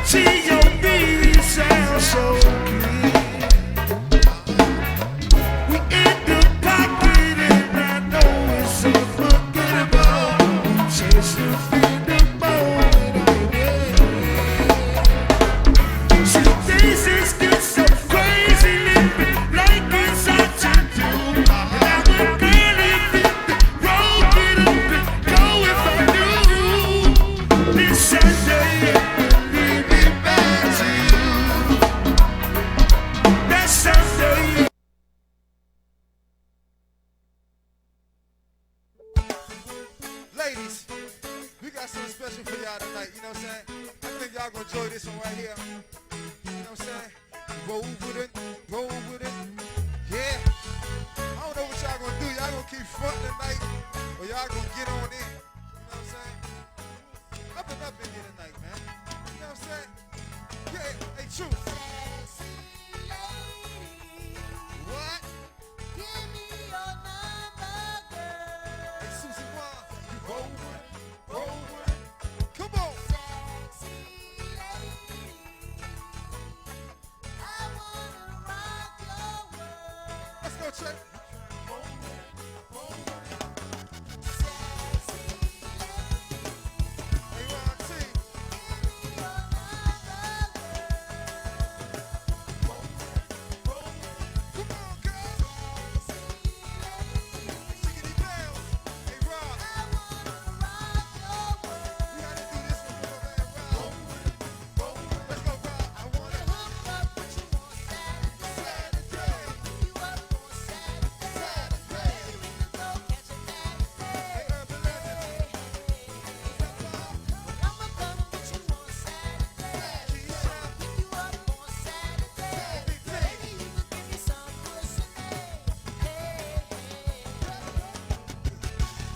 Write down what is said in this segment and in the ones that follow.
See your beat sound so clear. We in the pocket and I know it's unforgettable. Chase the feed the moment, yeah. See things get so crazy, living like it's hard to do. And I would barely fit the road, get up and go if I knew. This Sunday, leave me back to you. That Sunday. Ladies, we got something special for y'all tonight, you know what I'm saying? I think y'all gonna enjoy this one right here. You know what I'm saying? Roll with it, roll with it. Yeah. I don't know what y'all gonna do. Y'all gonna keep fronting tonight, or y'all gonna get on in. You know what I'm saying? Up and up in here tonight, man. You know what I'm saying? Yeah, hey, truth. What? Give me your number, girl. Hey, Susie Wine, you roll with it, roll with it. Come on. Sexy lady, I wanna rock your world. Let's go, check. Sexy lady, Hey, Ron T. give me your number, girl. Come on, girl. Chickity bells. Hey, Rob. I wanna rock your world. We gotta do this one for my man Rob. Let's go, Rob. I wanna Hook up with you on Saturday. Pick you up on Saturday. You in the door, catch a Hey, Saturday. Urban Legend. I'ma come with you on Saturday. Keisha. Pick you up on Saturday. Baby, you can give me some pussy. Hey.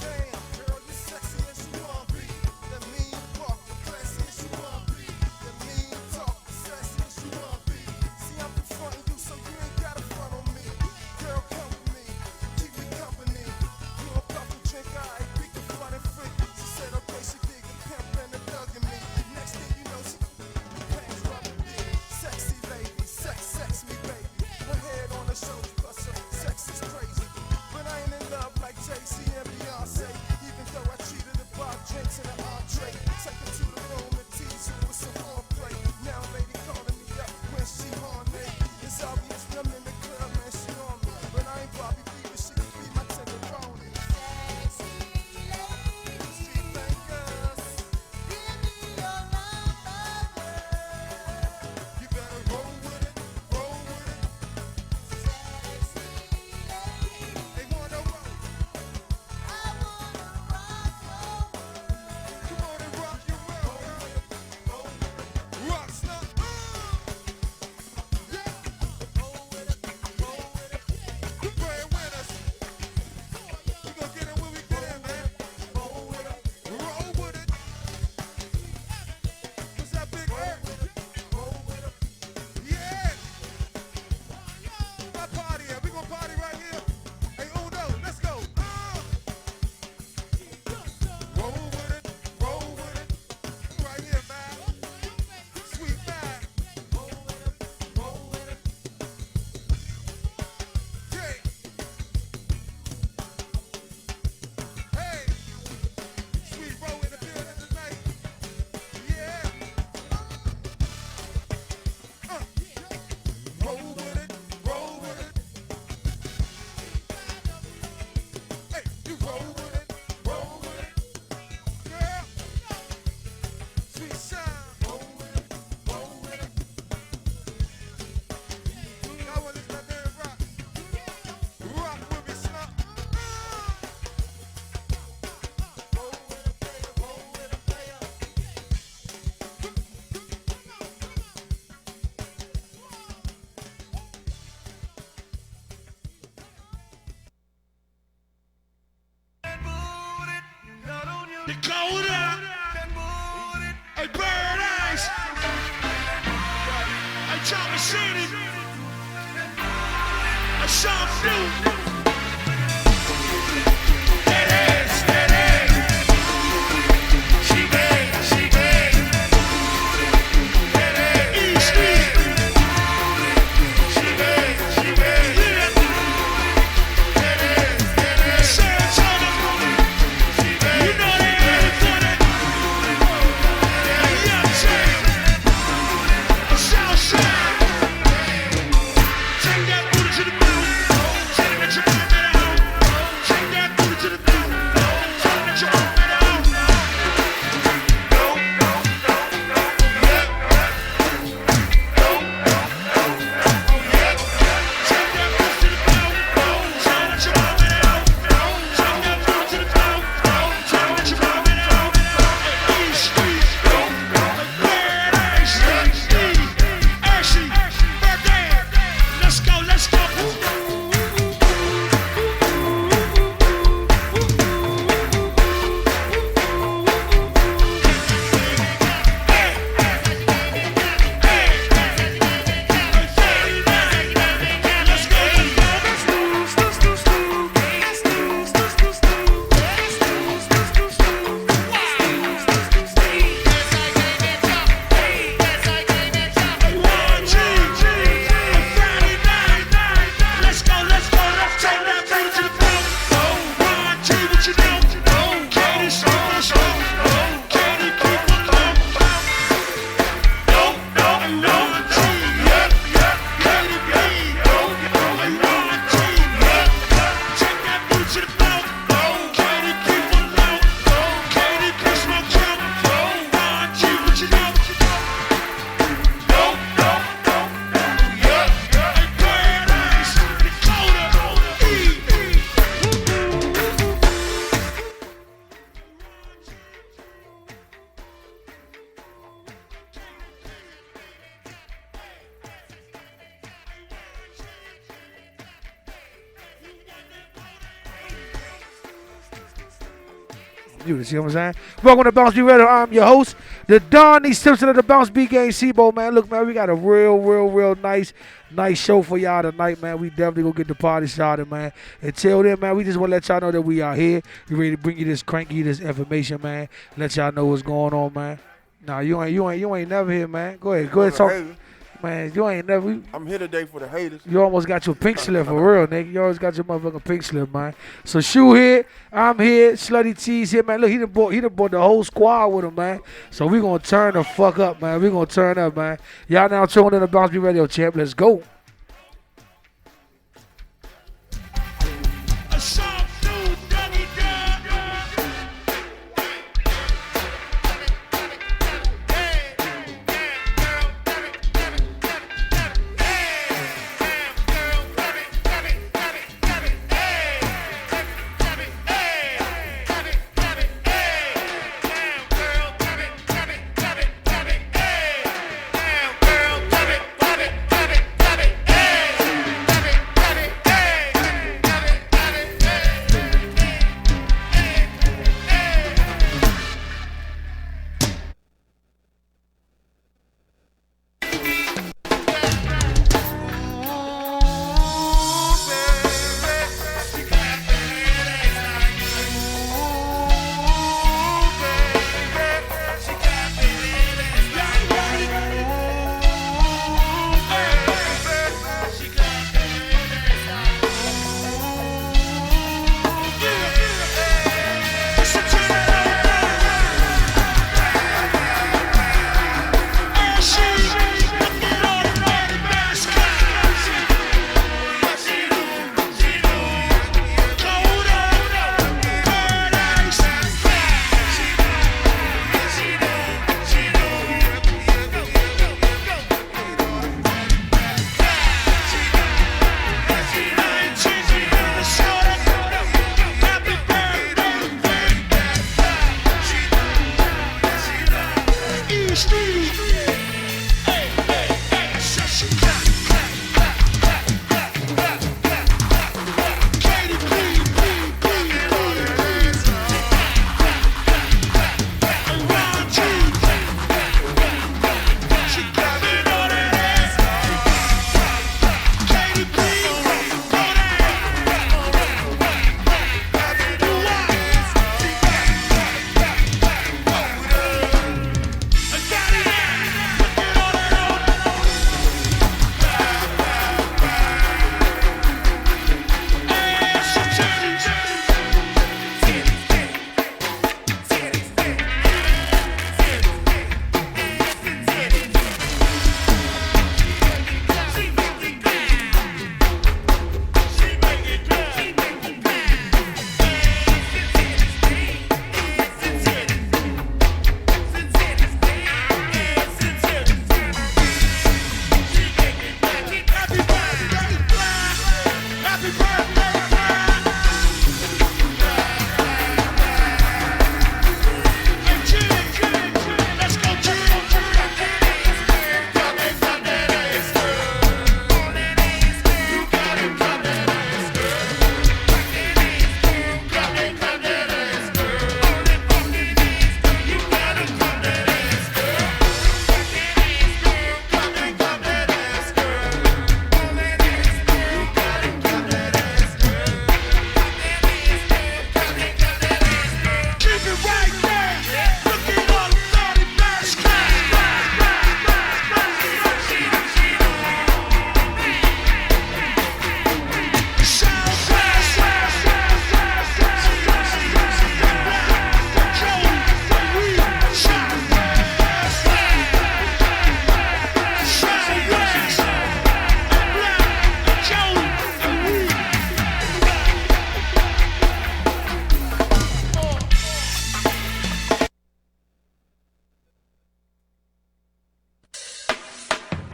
Damn, girl, you sexy as you wanna be. The mean walk, the classy as you wanna be. The mean talk, the sassy as you wanna be. See, I'm confronting you, so you ain't gotta front on me. Girl, come with me, keep me company. You a puffin' drink, I we can fun and freak. She said, okay, she dig the pimp and the thug in me. Next thing you know, she pants rubbing me. Sexy lady, sex me, baby. Her head on her shoulders, plus her sex is crazy. But I ain't in love like Jay-Z and Beyonce. Even though I treated her bar drinks and an entree. Take her to the room and tease her with some foreplay. Now lady calling me up when she horny. It's obvious when I'm in the club, man, she on me. But I ain't Bobby B, but she can be my tenderoni. Sexy lady, Street bangers, give me your number, girl. you better roll with it, roll with it. Sexy lady, They wanna roll. I wanna rock your world. Come on and rock your world, girl. Rock slut. Yeah. The breadwinners. We gon' get in when we get in, man. Roll with it. What's that big Earth? Yeah. My party here. We gon' party right here. Hey, Uno, let's go. Roll with it. Right here, man. Sweet man. Yeah. Hey. Sweet roll in the building tonight. Yeah. Roll with it. Hey, you roll with it. Girl. Sweet sound. Roll with it. Y'all wanna listen to that man rock? Rock with me, slut. Dakota, hey Bird Ice, hey Thomas City, hey Sean Blue. That ass, she bang. muted. See what I'm saying? Welcome to BounceBeat Radio. I'm your host, the Donnie Simpson of the BounceBeat Game, Sebo, man. Look, man, we got a real nice show for y'all tonight, man. We definitely gonna get the party started, man. Until then, man, we just want to let y'all know that we are here. We ready to bring you this information, man. Let y'all know what's going on, man. Nah, you ain't never here, man. Go ahead, talk. Man, you ain't never. I'm here today for the haters. You almost got your pink slip for real, nigga. You always got your motherfucking pink slip, man. So Shoe here, I'm here, Slutty T's here, man. Look, he done brought the whole squad with him, man. So we gonna turn the fuck up, man. We gonna turn up, man. Y'all now tuned in to BounceBeat Radio, champ. Let's go. A sharp dude, double dub.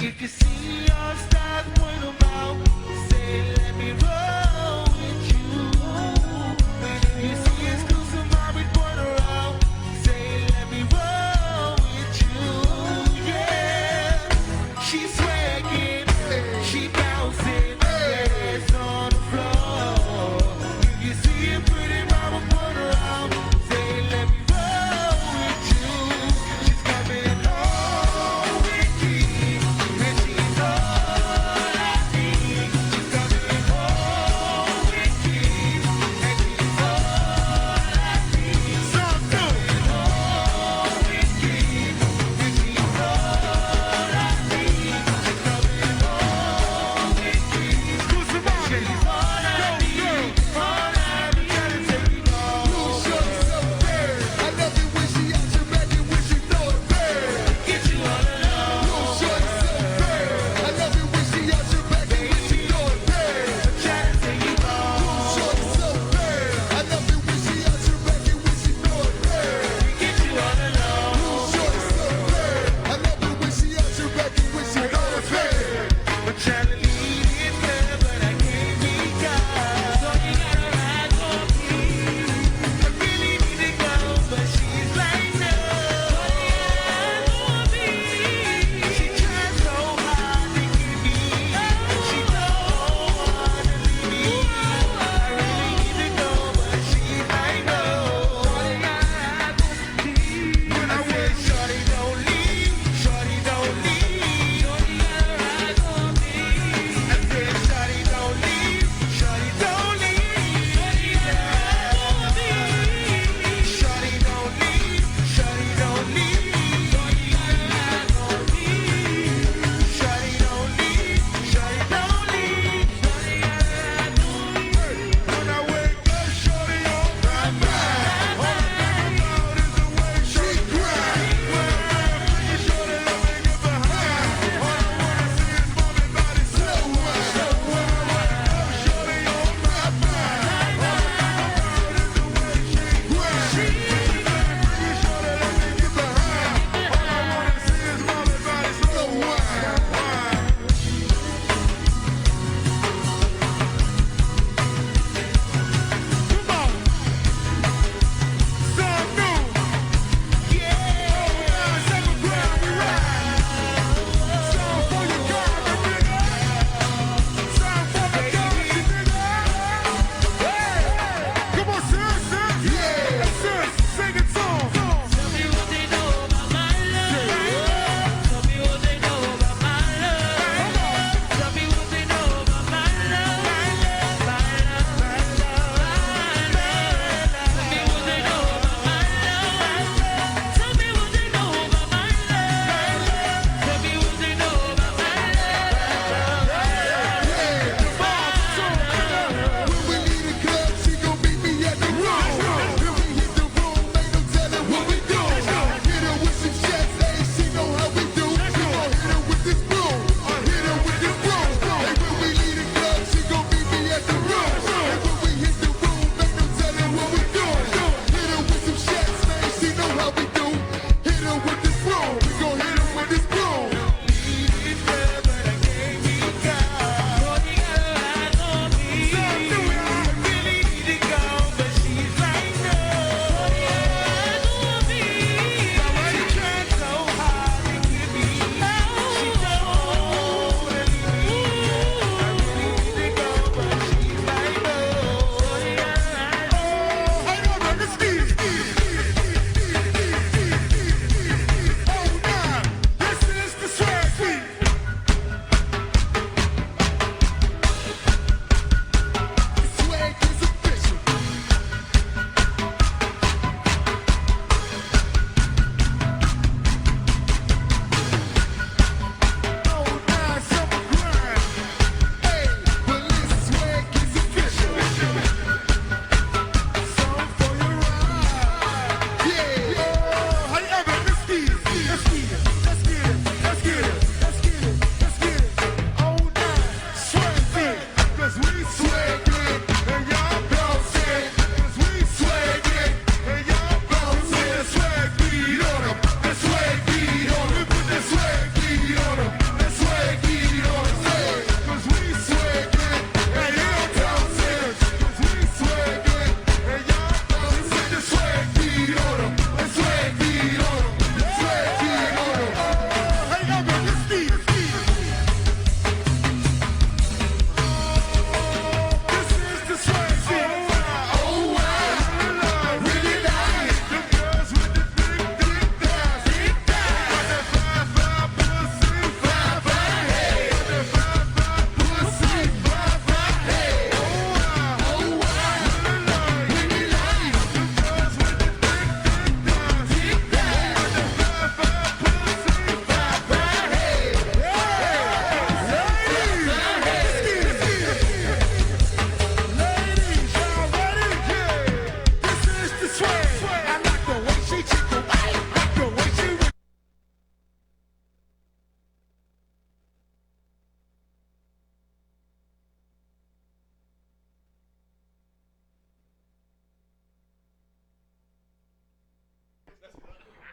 If you see your stars, point 'em out. Say, let me roll with you. And if you see exclusive mommy, point around. Say, let me roll with you. Yeah, she's swagging, she bouncing, ass on the floor. If you see a pretty mama, point around. Say, let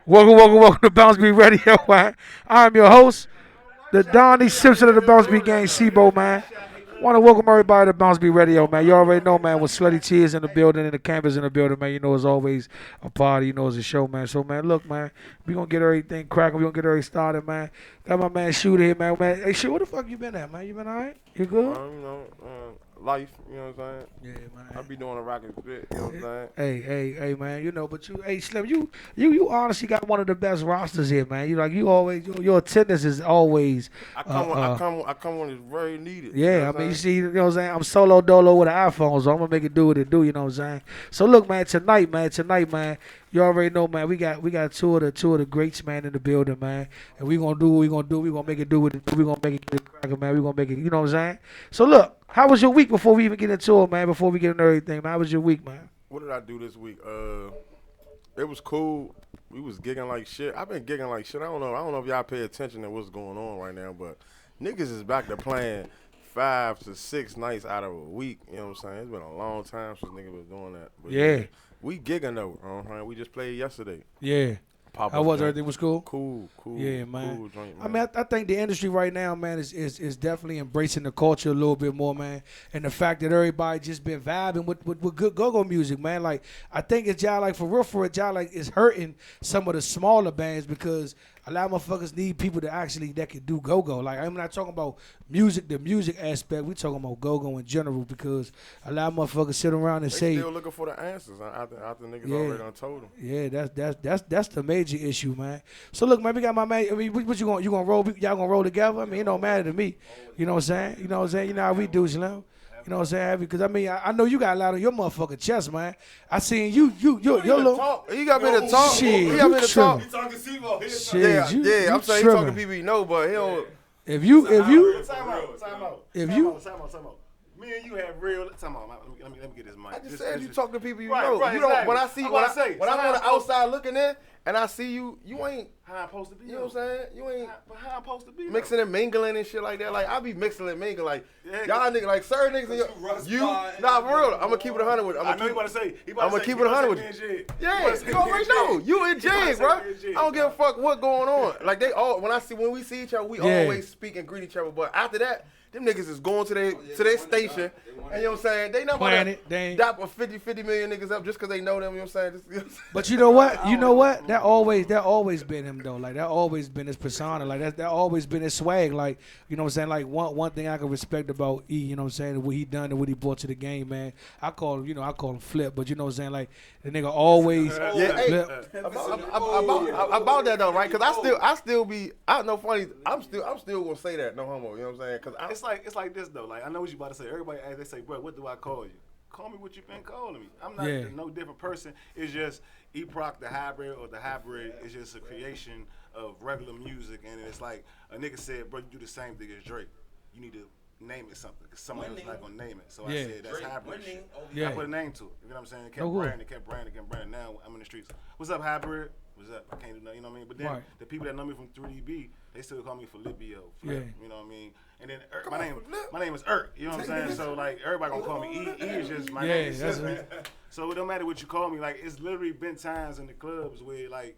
Welcome to BounceBeat Radio, man. I'm your host, the Donnie Simpson of the BounceBeat Gang, Sibo, man. Want to welcome everybody to BounceBeat Radio, man. You already know, man, with Slutty T is in the building and the campus in the building, man. You know it's always a party, you know it's a show, man. So, man, look, man, we going to get everything cracking. We going to get everything started, man. Got my man Shooter here, man. Hey, Shooter, where the fuck you been at, man? You been all right? You good? Life, you know what I'm saying? Yeah, man. I be doing a rocket bit, you know what I'm saying? Hey, man, you know, but hey, Slim, you honestly got one of the best rosters here, man. You always, your attendance is always. I come when it's very needed. Yeah, I mean, you see, you know what I'm saying? I'm solo dolo with an iPhone, so I'm gonna make it do what it do, you know what I'm saying? So look, man, tonight, man, you already know, man, we got two of the greats, man, in the building, man. And we gonna do what we gonna do. We gonna make it do what it do. We gonna make it get it cracking, man. We gonna make it, you know what I'm saying? So look, how was your week before we even get into it, man? Before we get into everything, man, how was your week, man? What did I do this week? It was cool. We was gigging like shit. I've been gigging like shit. I don't know if y'all pay attention to what's going on right now, but niggas is back to playing 5 to 6 nights out of a week. You know what I'm saying? It's been a long time since niggas was doing that. But Yeah. We gigging though. We just played yesterday. Yeah. How was everything? Was cool? Cool. Yeah, man. Cool joint, man. I mean, I think the industry right now, man, is definitely embracing the culture a little bit more, man. And the fact that everybody just been vibing with good go-go music, man. Like, I think it's y'all, like, for real, it's y'all, like, it's hurting some of the smaller bands because a lot of motherfuckers need people that can do go-go. Like, I'm not talking about the music aspect. We talking about go-go in general because a lot of motherfuckers sit around and they say. Still looking for the answers after niggas already done told them. Yeah, that's the major issue, man. So look, man, we got my man. I mean, what you gonna roll? Y'all gonna roll together? I mean, it don't matter to me. You know what I'm saying? You know what I'm saying? You know how we do, Slim. You know what I'm saying? Because I mean, I know you got a lot on your motherfucking chest, man. I seen your little. Talk. He got me to talk. Shit, he got me to talk. He talking Sibo. Shit, Yeah, I'm saying he talking people he know, but he don't. If you. Time out. Me and you have real. Time out. Let me get this mic. I just said you talk to people you Right, know. right, You don't. exactly. When I'm on the outside looking in, and I see you ain't. How I'm supposed to be? You know what I'm saying? You ain't But how I'm supposed to be? mixing and mingling and shit like that. Like I be mixing and mingling. Like Yeah, y'all niggas, like certain niggas. Nah, for real. I'm gonna keep it 100 with. I know you about to say. I'm gonna keep it 100 with you. Yeah, you already know. You in jail, bro. I don't give a fuck what going on. Like they all when we see each other, we always speak and greet each other. But after that, them niggas is going to their station. And you know what I'm saying? They not about to dap a 50 million niggas up just because they know them. You know what I'm saying? But you know what? That always been him though. Like that always been his persona. Like that always been his swag. Like you know what I'm saying? Like one thing I can respect about E. You know what I'm saying? What he done and what he brought to the game, man. I call him Flip. But you know what I'm saying? Like the nigga always flip. About that though, right? Because I still be. I know funny. I'm still gonna say that. No homo. You know what I'm saying? Because It's like this though. Like I know what you about to say. Everybody they say, bro, what do I call you? Call me what you been calling me. I'm not no different person. It's just E-Proc the hybrid, or the hybrid is just a creation of regular music. And it's like a nigga said, bro, you do the same thing as Drake. You need to name it something because somebody else not gonna name it. So I said that's hybrid shit. I put a name to it. You know what I'm saying? It kept branding. Now I'm in the streets. What's up, hybrid? what's up? I can't do nothing, you know what I mean? But then Right. the people that know me from 3DB, they still call me Filipio. Yeah. You know what I mean? And then my name is Irk, you know what I'm saying? So like everybody gonna call me E. E is just my name. that's So it don't matter what you call me. Like it's literally been times in the clubs where like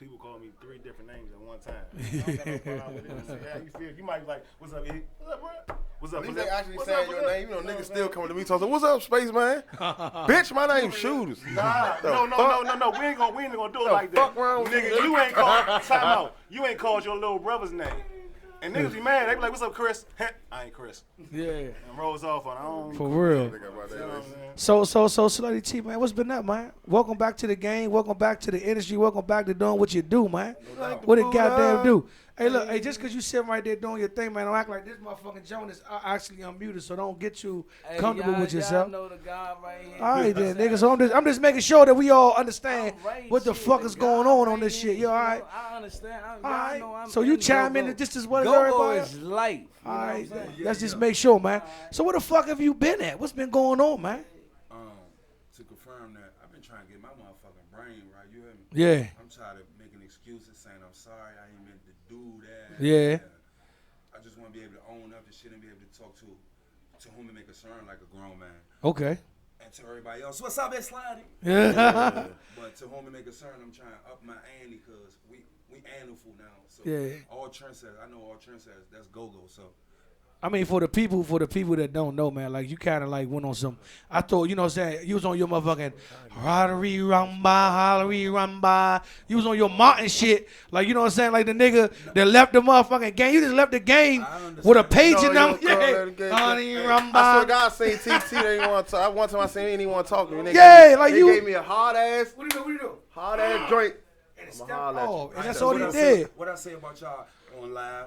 people call me 3 different names at one time. I don't got no problem with it. So, yeah, you feel? You might be like, "What's up, E? What's up, bro? What's up?" At least Philip? they actually What's saying up, your Philip? name. You know, what niggas I'm still saying? coming to me talking, "What's up, Space Man?" Bitch, my name's Shooters. Nah, The no. We ain't gonna do it like that. fuck wrong with Nigga, you? you ain't called. Time out. You ain't called your little brother's name. And niggas be mad. They be like, "What's up, Chris?" I ain't Chris. Yeah. And rolls off on. I don't. For real. Think about that, You know what I'm listen. saying? So, Slutty T, man, what's been up, man? Welcome back to the game. Welcome back to the industry. Welcome back to doing what you do, man. What it goddamn do? Hey, look, hey, just because you sitting right there doing your thing, man, don't act like this motherfucking Jonas actually unmuted, so don't get you comfortable with yourself. Y'all know the guy right here. All right, then, nigga. So I'm just making sure that we all understand Right, what the shit, fuck is guy going on right this here, shit. You all right? I understand. All Y'all know right. I'm So you in chime go-go. in just as well as Go-go everybody else? is life. You know All what I'm right, saying? let's just make sure, man. So where the fuck have you been at? What's been going on, man? To confirm that, I've been trying to get my motherfucking brain right. You hear me? Yeah. I'm tired of making excuses, saying I'm sorry, I ain't meant to do that. Yeah. I just want to be able to own up to shit and be able to talk to whom it may concern like a grown man. Okay. And to everybody else, what's up, it's Slutty? Yeah. But to whom it may concern, I'm trying to up my ante because we animal now. So Yeah. all trendsetters, I know all trendsetters, that's go-go. So I mean, for the people that don't know, man, like you kind of like went on some. I thought, you know what I'm saying, you was on your motherfucking hollery rumba. You was on your Martin shit, like you know what I'm saying, like the nigga that left the motherfucking game. You just left the game with a page No, and you number. don't call Yeah, that a game. hollery I swear to rumba. God, seen TT, they ain't want to talk. One time I seen he didn't want to talk to me. They Yeah, gave me, like they you- gave me a hard ass drink. And I'ma holler at you. and that's So all what he I say- did. What I say about y'all on live?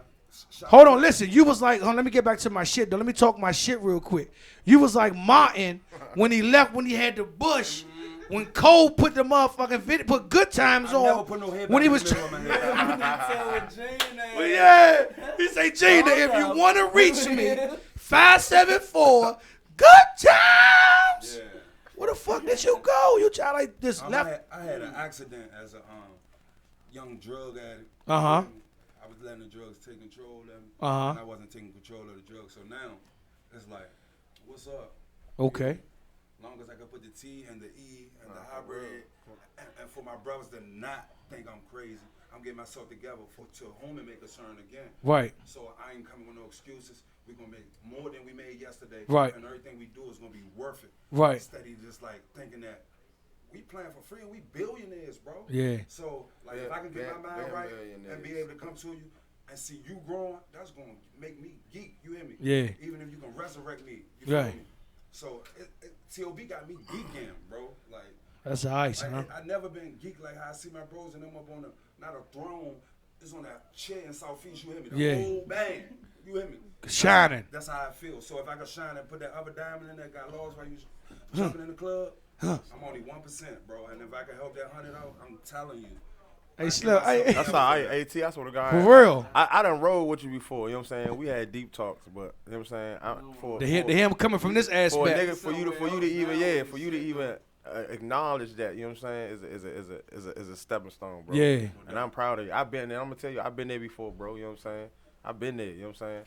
Hold on, listen. You was like, let me get back to my shit though. Let me talk my shit real quick. You was like Martin when he left, when he had the Bush, when Cole put the motherfucking video, put Good Times I never on. put no head When he back was, in the middle of my head. well, yeah, he say Gina, if you want to reach me, 574 Good Times. Yeah. Where the fuck did you go? You try like this left. I had an accident as a young drug addict. Uh-huh. I was letting the drugs take control of me. Uh-huh. And I wasn't taking control of the drugs. So now, it's like, what's up? Okay. Long as I can put the T and the E and the hybrid, and for my brothers to not think I'm crazy, I'm getting myself together to whom it may concern again. Right. So I ain't coming with no excuses. We're gonna make more than we made yesterday. Right. And everything we do is gonna be worth it. Right. Instead of just like thinking that we playing for free and we billionaires, bro. Yeah. So like if I can get my mind right and be able to come to you and see you growing, that's gonna make me geek. You hear me? Yeah. Even if you can resurrect me. You feel Right. me? So TOB got me geeking, bro. Like That's ice, huh? I never been geek like how I see my bros and them up on not a throne, it's on that chair in Southeast. You hear me? The Yeah. whole band. You hear me? Shining. That's how I feel. So if I can shine and put that other diamond in there, got lost while you jumping in the club, I'm only 1%, bro. And if I can help that 100 out, I'm telling you. Hey, Slim, hey, That's how I T. I swear to God. for real. I done rode with you before. You know what I'm saying? We had deep talks, but you know what I'm saying? The him coming from this for a aspect. nigga, for you to even acknowledge that, you know what I'm saying, is a stepping stone, bro. Yeah. And I'm proud of you. I've been there. I'm gonna tell you, I've been there before, bro. You know what I'm saying? I've been there. You know what I'm saying?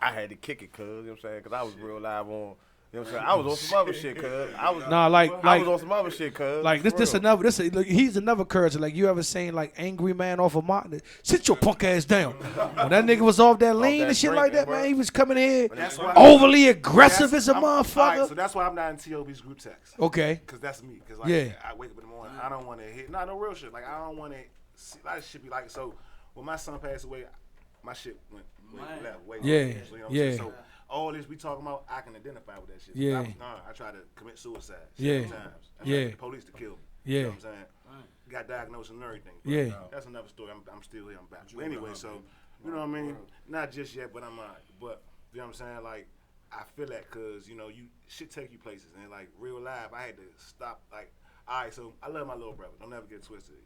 I had to kick it, cuz. You know what I'm saying? Cause I was real live on. You know what I'm saying? I was on some other shit, cuz. I was on some other shit, cuz. Like this another look, he's another character. Like you ever seen like Angry Man off of Martin? Sit your punk ass down. When that nigga was off that lean that and shit drinking, like that, bro. man, he was coming in That's why overly aggressive as a I'm- all motherfucker. right, so that's why I'm not in TOB's group text. Okay. Cause that's me. Cause like Yeah. I wake up in the morning, I don't want to hit. No real shit. Like I don't want to. A lot of shit be like so. When my son passed away, my shit went left. Way Yeah, left. So, you know what I'm yeah. saying? So all this we talking about, I can identify with that shit. So Yeah. I was gone. I tried to commit suicide. Yeah. Several times. I Yeah. got the police to kill me. Yeah. You know what I'm saying? Got diagnosed and everything. But Yeah. That's another story. I'm still here. I'm back. But anyway, so you know what I mean? Not just yet, but I'm but you know what I'm saying? Like I feel that because you know you shit take you places and like real life I had to stop. Like all right, so I love my little brother. Don't ever get it twisted.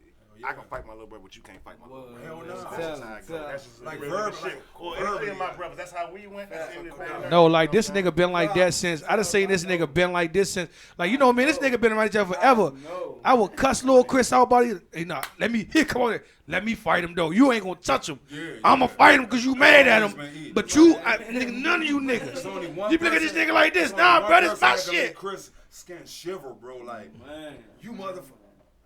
I can fight my little brother, but you can't fight my little brother. Hell no. That's just how it goes. That's just Like real verb, shit. like Or verb, any of my brothers. That's how we went. That's the thing. No, like this nigga been like that since I done seen this nigga been like this since like you know what I mean. This nigga been around each other forever. I would cuss little Chris out about it. Hey, nah, come on, let me fight him though. You ain't gonna touch him. I'ma fight him because you mad at him. But nigga, none of you niggas. You look at this nigga like this. Nah, bro, this my shit. Chris skin shiver, bro. Like, man, you motherfucker.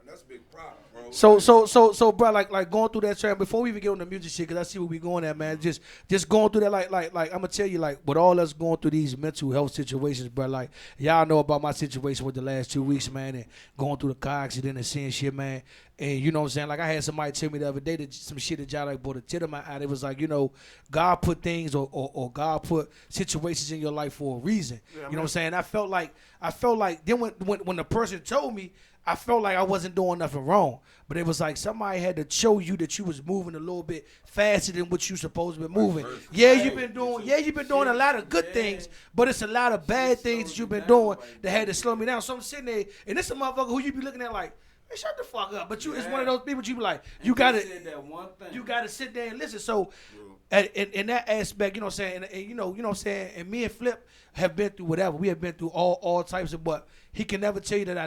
That's a big problem, bro. So, bro, like going through that track before we even get on the music shit, cause I see where we going at, man. Just going through that, like I'm gonna tell you, like with all us going through these mental health situations, bro. Like y'all know about my situation with the last 2 weeks, man, and going through the car accident and seeing shit, man. And you know what I'm saying? Like I had somebody tell me the other day that some shit that y'all like brought a tear to my eye. It was like, you know, God put things or God put situations in your life for a reason. Yeah, you know what I'm saying? I felt like then when the person told me, I felt like I wasn't doing nothing wrong. But it was like somebody had to show you that you was moving a little bit faster than what you supposed to be moving. Yeah, you've been doing a lot of good things, but it's a lot of bad things that you've been doing that had to slow me down. So I'm sitting there, and this is a motherfucker who you be looking at like, man, shut the fuck up. But it's one of those people you be like, you gotta sit there and listen. So in that aspect, you know what I'm saying, and you know what I'm saying, and me and Flip have been through whatever. We have been through all types of, but he can never tell you that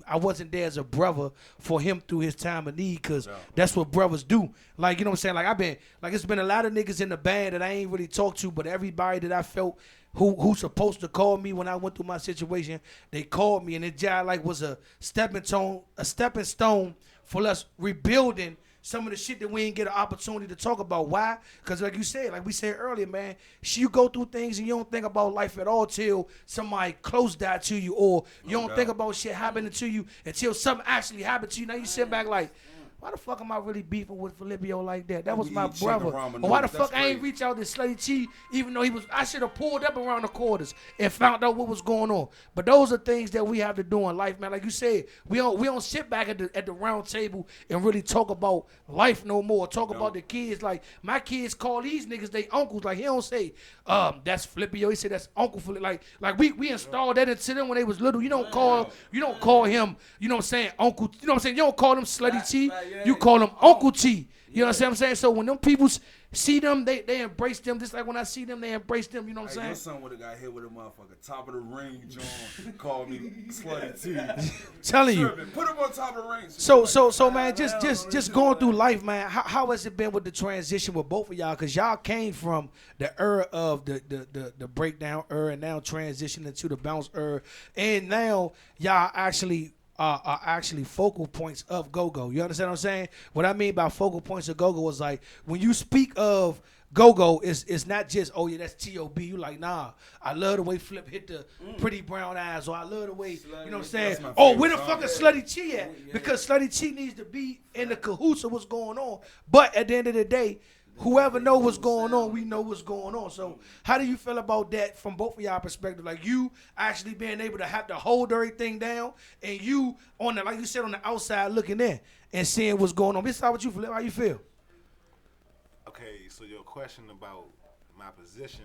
I wasn't there as a brother for him through his time of need, because that's what brothers do. Like, you know what I'm saying? Like it's been a lot of niggas in the band that I ain't really talked to, but everybody that I felt who's supposed to call me when I went through my situation, they called me, and it just like was a stepping stone for us rebuilding some of the shit that we didn't get an opportunity to talk about. Why? Because like you said, like we said earlier, man, you go through things and you don't think about life at all till somebody close that to you, or you don't think about shit happening to you until something actually happened to you. Now you sit back like, why the fuck am I really beefing with Filippo like that? That was my brother. Or why the fuck I ain't reach out to Slutty T, even though I should have pulled up around the quarters and found out what was going on. But those are things that we have to do in life, man. Like you said, we don't sit back at the round table and really talk about life no more. Talk about the kids. Like my kids call these niggas they uncles. Like he don't say, that's Filippo. He said that's Uncle Filippo. Like we installed that into them when they was little. You don't call him, you know what I'm saying, Uncle. You know what I'm saying? You don't call them Slutty T. You call him Uncle T. You know what I'm saying? So when them people see them, they embrace them. Just like when I see them, they embrace them. You know what I'm saying? Your son would have got hit with a motherfucker. Top of the ring, John. Called me Slutty T. Telling you. Put him on top of the ring. So man, just going through life, man. How has it been with the transition with both of y'all? Because y'all came from the era of the breakdown era, and now transitioning to the bounce era, and now y'all are actually focal points of go-go. You understand what I'm saying? What I mean by focal points of go-go is like when you speak of go-go, it's not just, oh yeah, that's T.O.B. You like, nah, I love the way Flip hit the pretty brown eyes, or I love the way, you know what I'm saying? Oh, where the fuck is Slutty T at? Because Slutty T needs to be in the cahoots of what's going on. But at the end of the day, whoever know what's going on, we know what's going on. So how do you feel about that from both of y'all perspective? Like you actually being able to have to hold everything down, and you on the, like you said, on the outside looking in and seeing what's going on. This is how you feel. How you feel? Okay, so your question about my position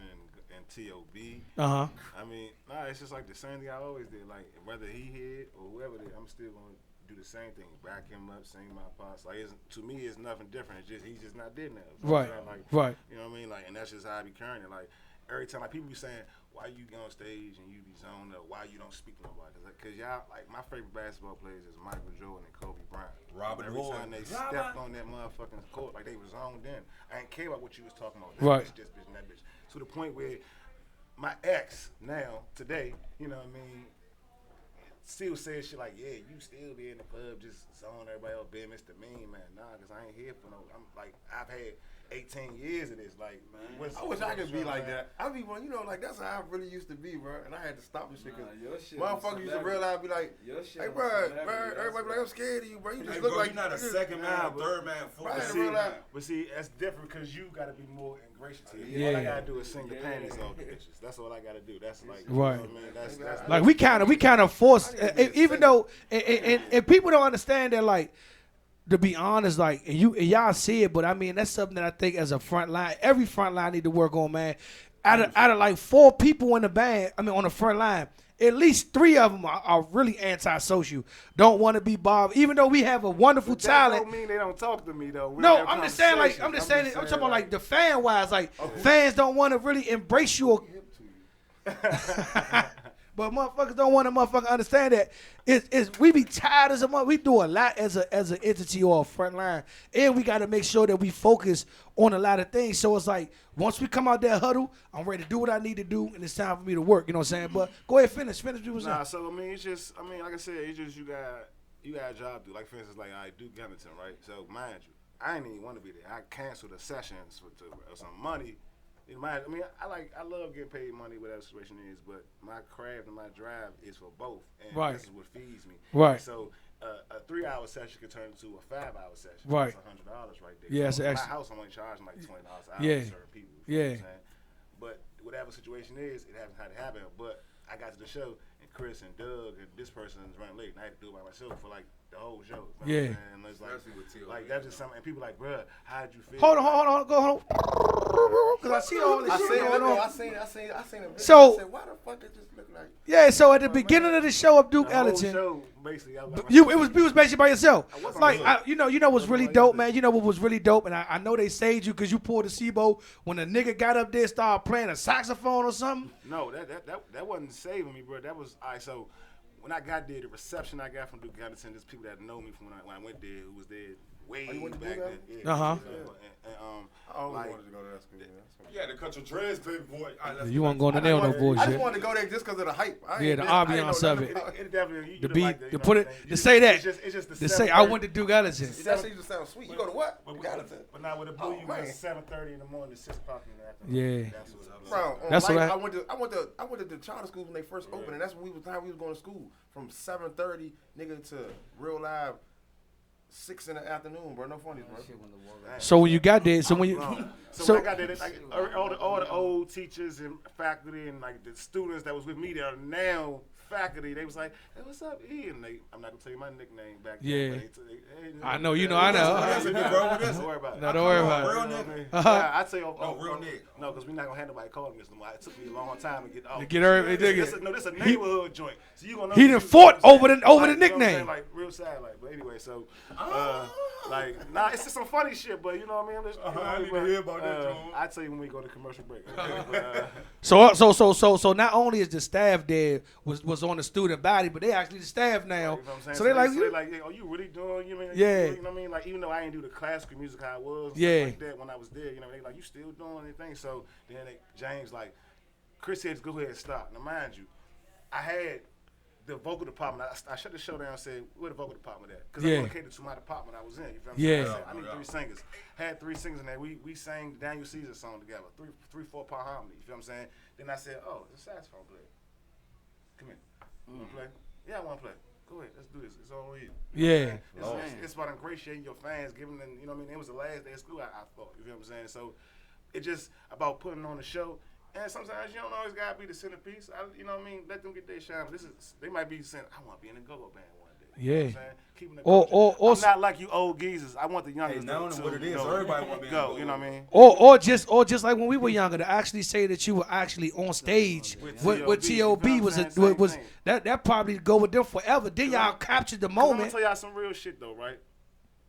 in T.O.B. I mean, nah, it's just like the same thing I always did. Like whether he hit or whoever did, I'm still gonna do the same thing, back him up, sing my parts. Like to me, it's nothing different. It's just he's just not did that. Right. Like, right. You know what I mean? Like, and that's just how I be carrying it. Like every time, like people be saying, why you get on stage and you be zoned up? Why you don't speak to nobody? Cause y'all, like my favorite basketball players is Michael Jordan and Kobe Bryant. Every time they stepped on that motherfucking court, like they was zoned in. I ain't care about what you was talking about. That bitch, this bitch, and that bitch. To the point where my ex now today, you know what I mean, still says shit like, yeah, you still be in the club just zoning everybody else, being Mr. Mean, man. Nah, because I ain't here for no, I'm like, I've had 18 years of this, like, man. I wish I could be like that. I be one, you know, like, that's how I really used to be, bro. And I had to stop this shit, because motherfuckers used to realize, be like, hey, bro, everybody be like, I'm scared of you, bro. You just look like you're not a second man, third man, fourth man. But see, that's different, because you got to be more ingracious. Yeah. All I got to do is sing the panties off the bitches. That's all I got to do. That's like, right. You know what I mean? That's like, we kind of forced, even though, and people don't understand that, like, to be honest, like, and y'all see it, but I mean, that's something that I think as a front line, every front line need to work on, man. Out of like 4 people in the band, I mean, on the front line, at least 3 of them are really antisocial. Don't want to be bothered, even though we have a wonderful That talent. don't mean they don't talk to me though. We No, have I'm just saying, like, I'm talking about like the fan wise, like fans don't want to really embrace you. But motherfuckers don't want to motherfucker understand that it's we be tired as a mother. We do a lot as an entity or a front line, and we got to make sure that we focus on a lot of things. So it's like once we come out that huddle, I'm ready to do what I need to do, and it's time for me to work. You know what I'm saying? But go ahead, finish. People saying. Nah, so I mean, it's just, I mean, like I said, it's just you got a job to do. Like for instance, like I do Hamilton, right? So mind you, I didn't even want to be there. I canceled the sessions for some money. I mean, I love getting paid money, whatever the situation is, but my craft and my drive is for both, and this is what feeds me. Right. So a 3-hour session could turn into a 5-hour session. Right. That's $100 right there. Yeah, it's my actually- house, I'm only charging like $20 an hour Yeah. for certain people. You know Yeah. what I'm saying? But whatever situation is, it hasn't had to happen. But I got to the show, and Chris and Doug and this person is running late, and I had to do it by myself for like the whole show. You know Yeah. what I'm saying? And it's Especially with T.O.B. like that's just something. And people like, bruh, how'd you feel? Hold on, go hold on. Because I see all this I shit seen going it. on. I seen it. So- I said, why the fuck it just look like? Yeah, so at the beginning of the show of Duke The whole Ellington, show, basically, I was like, you was basically by yourself. wasn't Like good. you know what's really dope, man. You know what was really dope, and I know they saved you because you pulled a SIBO when a nigga got up there and started playing a saxophone or something. no, that wasn't saving me, bro. That was all right. So when I got there, the reception I got from Duke Ellington, there's people that know me from when I went there, who was there way you went to back Duke then. Yeah, Uh-huh. I always like- wanted to go to that school. Man. You had to cut your dreads, baby boy. You weren't going to nail no I just bullshit. wanted to go there just because of the hype. Yeah, the ambiance of it. It definitely To be to put it to say that It's just the to say I 7:30. went to Duke Ellington. That shit just sounds sweet. You go to what? But, Gallatin. but now with the blue, Oh, you man. went 7:30 in the morning to 6 o'clock in the afternoon. Yeah. That's what's up. Bro, That's like, what I went to the charter schools when they first opened, and that's when we was going to school from 7:30 nigga to real live 6 in the afternoon, bro. No funny, bro. So when you got there, so when you So when I got there, like, all the old teachers and faculty and like the students that was with me that are now faculty, they was like, "Hey, what's up, E?" And I'm not gonna tell you my nickname back then. Yeah. But hey, I know, you know, I know. That's a good bro. What is Don't it? worry about it. No, don't worry Real about it. nigga. Yeah, I tell you, real nigga. No, because we're not gonna have nobody calling me this no more. It took me a long time to get off. To get her- This is a neighborhood joint. So you gonna know He who done you- fought you know over what I'm the- over saying? the Like, you know what I'm saying? nickname. Like real sad, like. But anyway, so like, nah, it's just some funny shit. But you know what I mean? I'm just, you know, I need to but, hear about that, John. I'll tell you when we go to commercial break. Okay? But, So not only is the staff there was on the student body, but they actually the staff now. you know what I'm saying? So they like, yeah, oh, you really doing? You mean? Yeah. You know what I mean? Like, even though I didn't do the classical music how I was, and Yeah. stuff like that when I was there, you know, they like, you still doing anything? So then James like, Chris said, go ahead and stop. Now mind you, I had the vocal department. I shut the show down and said, where the vocal department at? Because Yeah. I allocated to my department I was in. You feel what I'm Yeah. saying? I said, I need 3 singers. Had 3 singers in there. We sang Daniel Caesar song together. 3-4 part harmony. You feel what I'm saying? Then I said, oh, it's a saxophone player. Come here. You want to play? Yeah, I want to play. Go ahead, let's do this. It's all on you. Yeah. It's about ingratiating your fans, giving them, you know what I mean? It was the last day of school, I thought. You feel what I'm saying? So it's just about putting on the show. And sometimes you don't always gotta be the centerpiece. You know what I mean? Let them get their shine. They might be saying, I want to be in the go-go band one day. You know what I'm Yeah. saying? Keeping the Or- culture. or- I'm not like you old geezers. I want the youngers now to what it is, you know, everybody wanna be in the go. go-go. You know what I mean? Or just like when we were younger, to actually say that you were actually on stage with T.O.B. you was know what I'm saying? was Same thing. that probably go with them forever. Then y'all captured the I'm gonna moment. tell y'all some real shit though, right?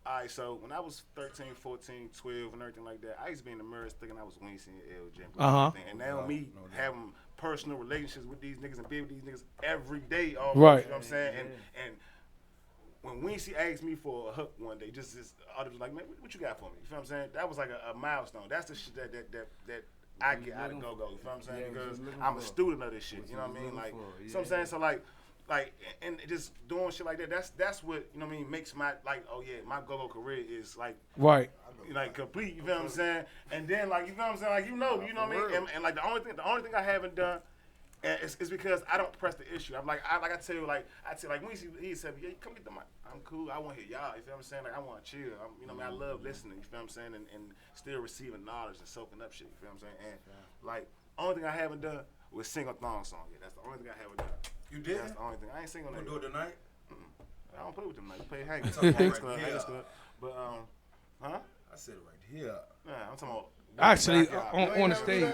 All right, so when I was 13, 14, 12, and everything like that, I used to be in the mirrors thinking I was Wincy and LJ. Uh-huh. And now me having personal relationships with these niggas and being with these niggas every day, almost, Right. you know what I'm saying? And when Wincy asked me for a hook one day, just others was like, man, what you got for me? You feel what I'm saying? That was like a milestone. That's the shit that I get out of go-go. You feel what I'm saying? Because I'm a student of this shit. You know what I mean? Like, so I'm saying, so like, and just doing shit like that. That's what, you know what I mean, makes my, like, oh yeah, my go-go career is like Right. complete. You feel what I'm saying? And then like, you feel what I'm saying? Like, you know what I mean? And like the only thing I haven't done is because I don't press the issue. I'm like, I tell you, like when he said, yeah, come get the mic. I'm cool. I want to hear y'all. You feel what I'm saying? Like, I want to chill. You know what I mean? I love listening. You feel what I'm saying? And still receiving knowledge and soaking up shit. You feel what I'm saying? And like, only thing I haven't done was sing a thong song. Yeah, that's the only thing I haven't done. You did? That's the only thing. I ain't sing on that. We'll do it tonight. I don't play with them. Like, you play hangers. talking Hangers about club, right hangers here. club. But I said it right here. I'm talking about. Actually, backyard. on the stage.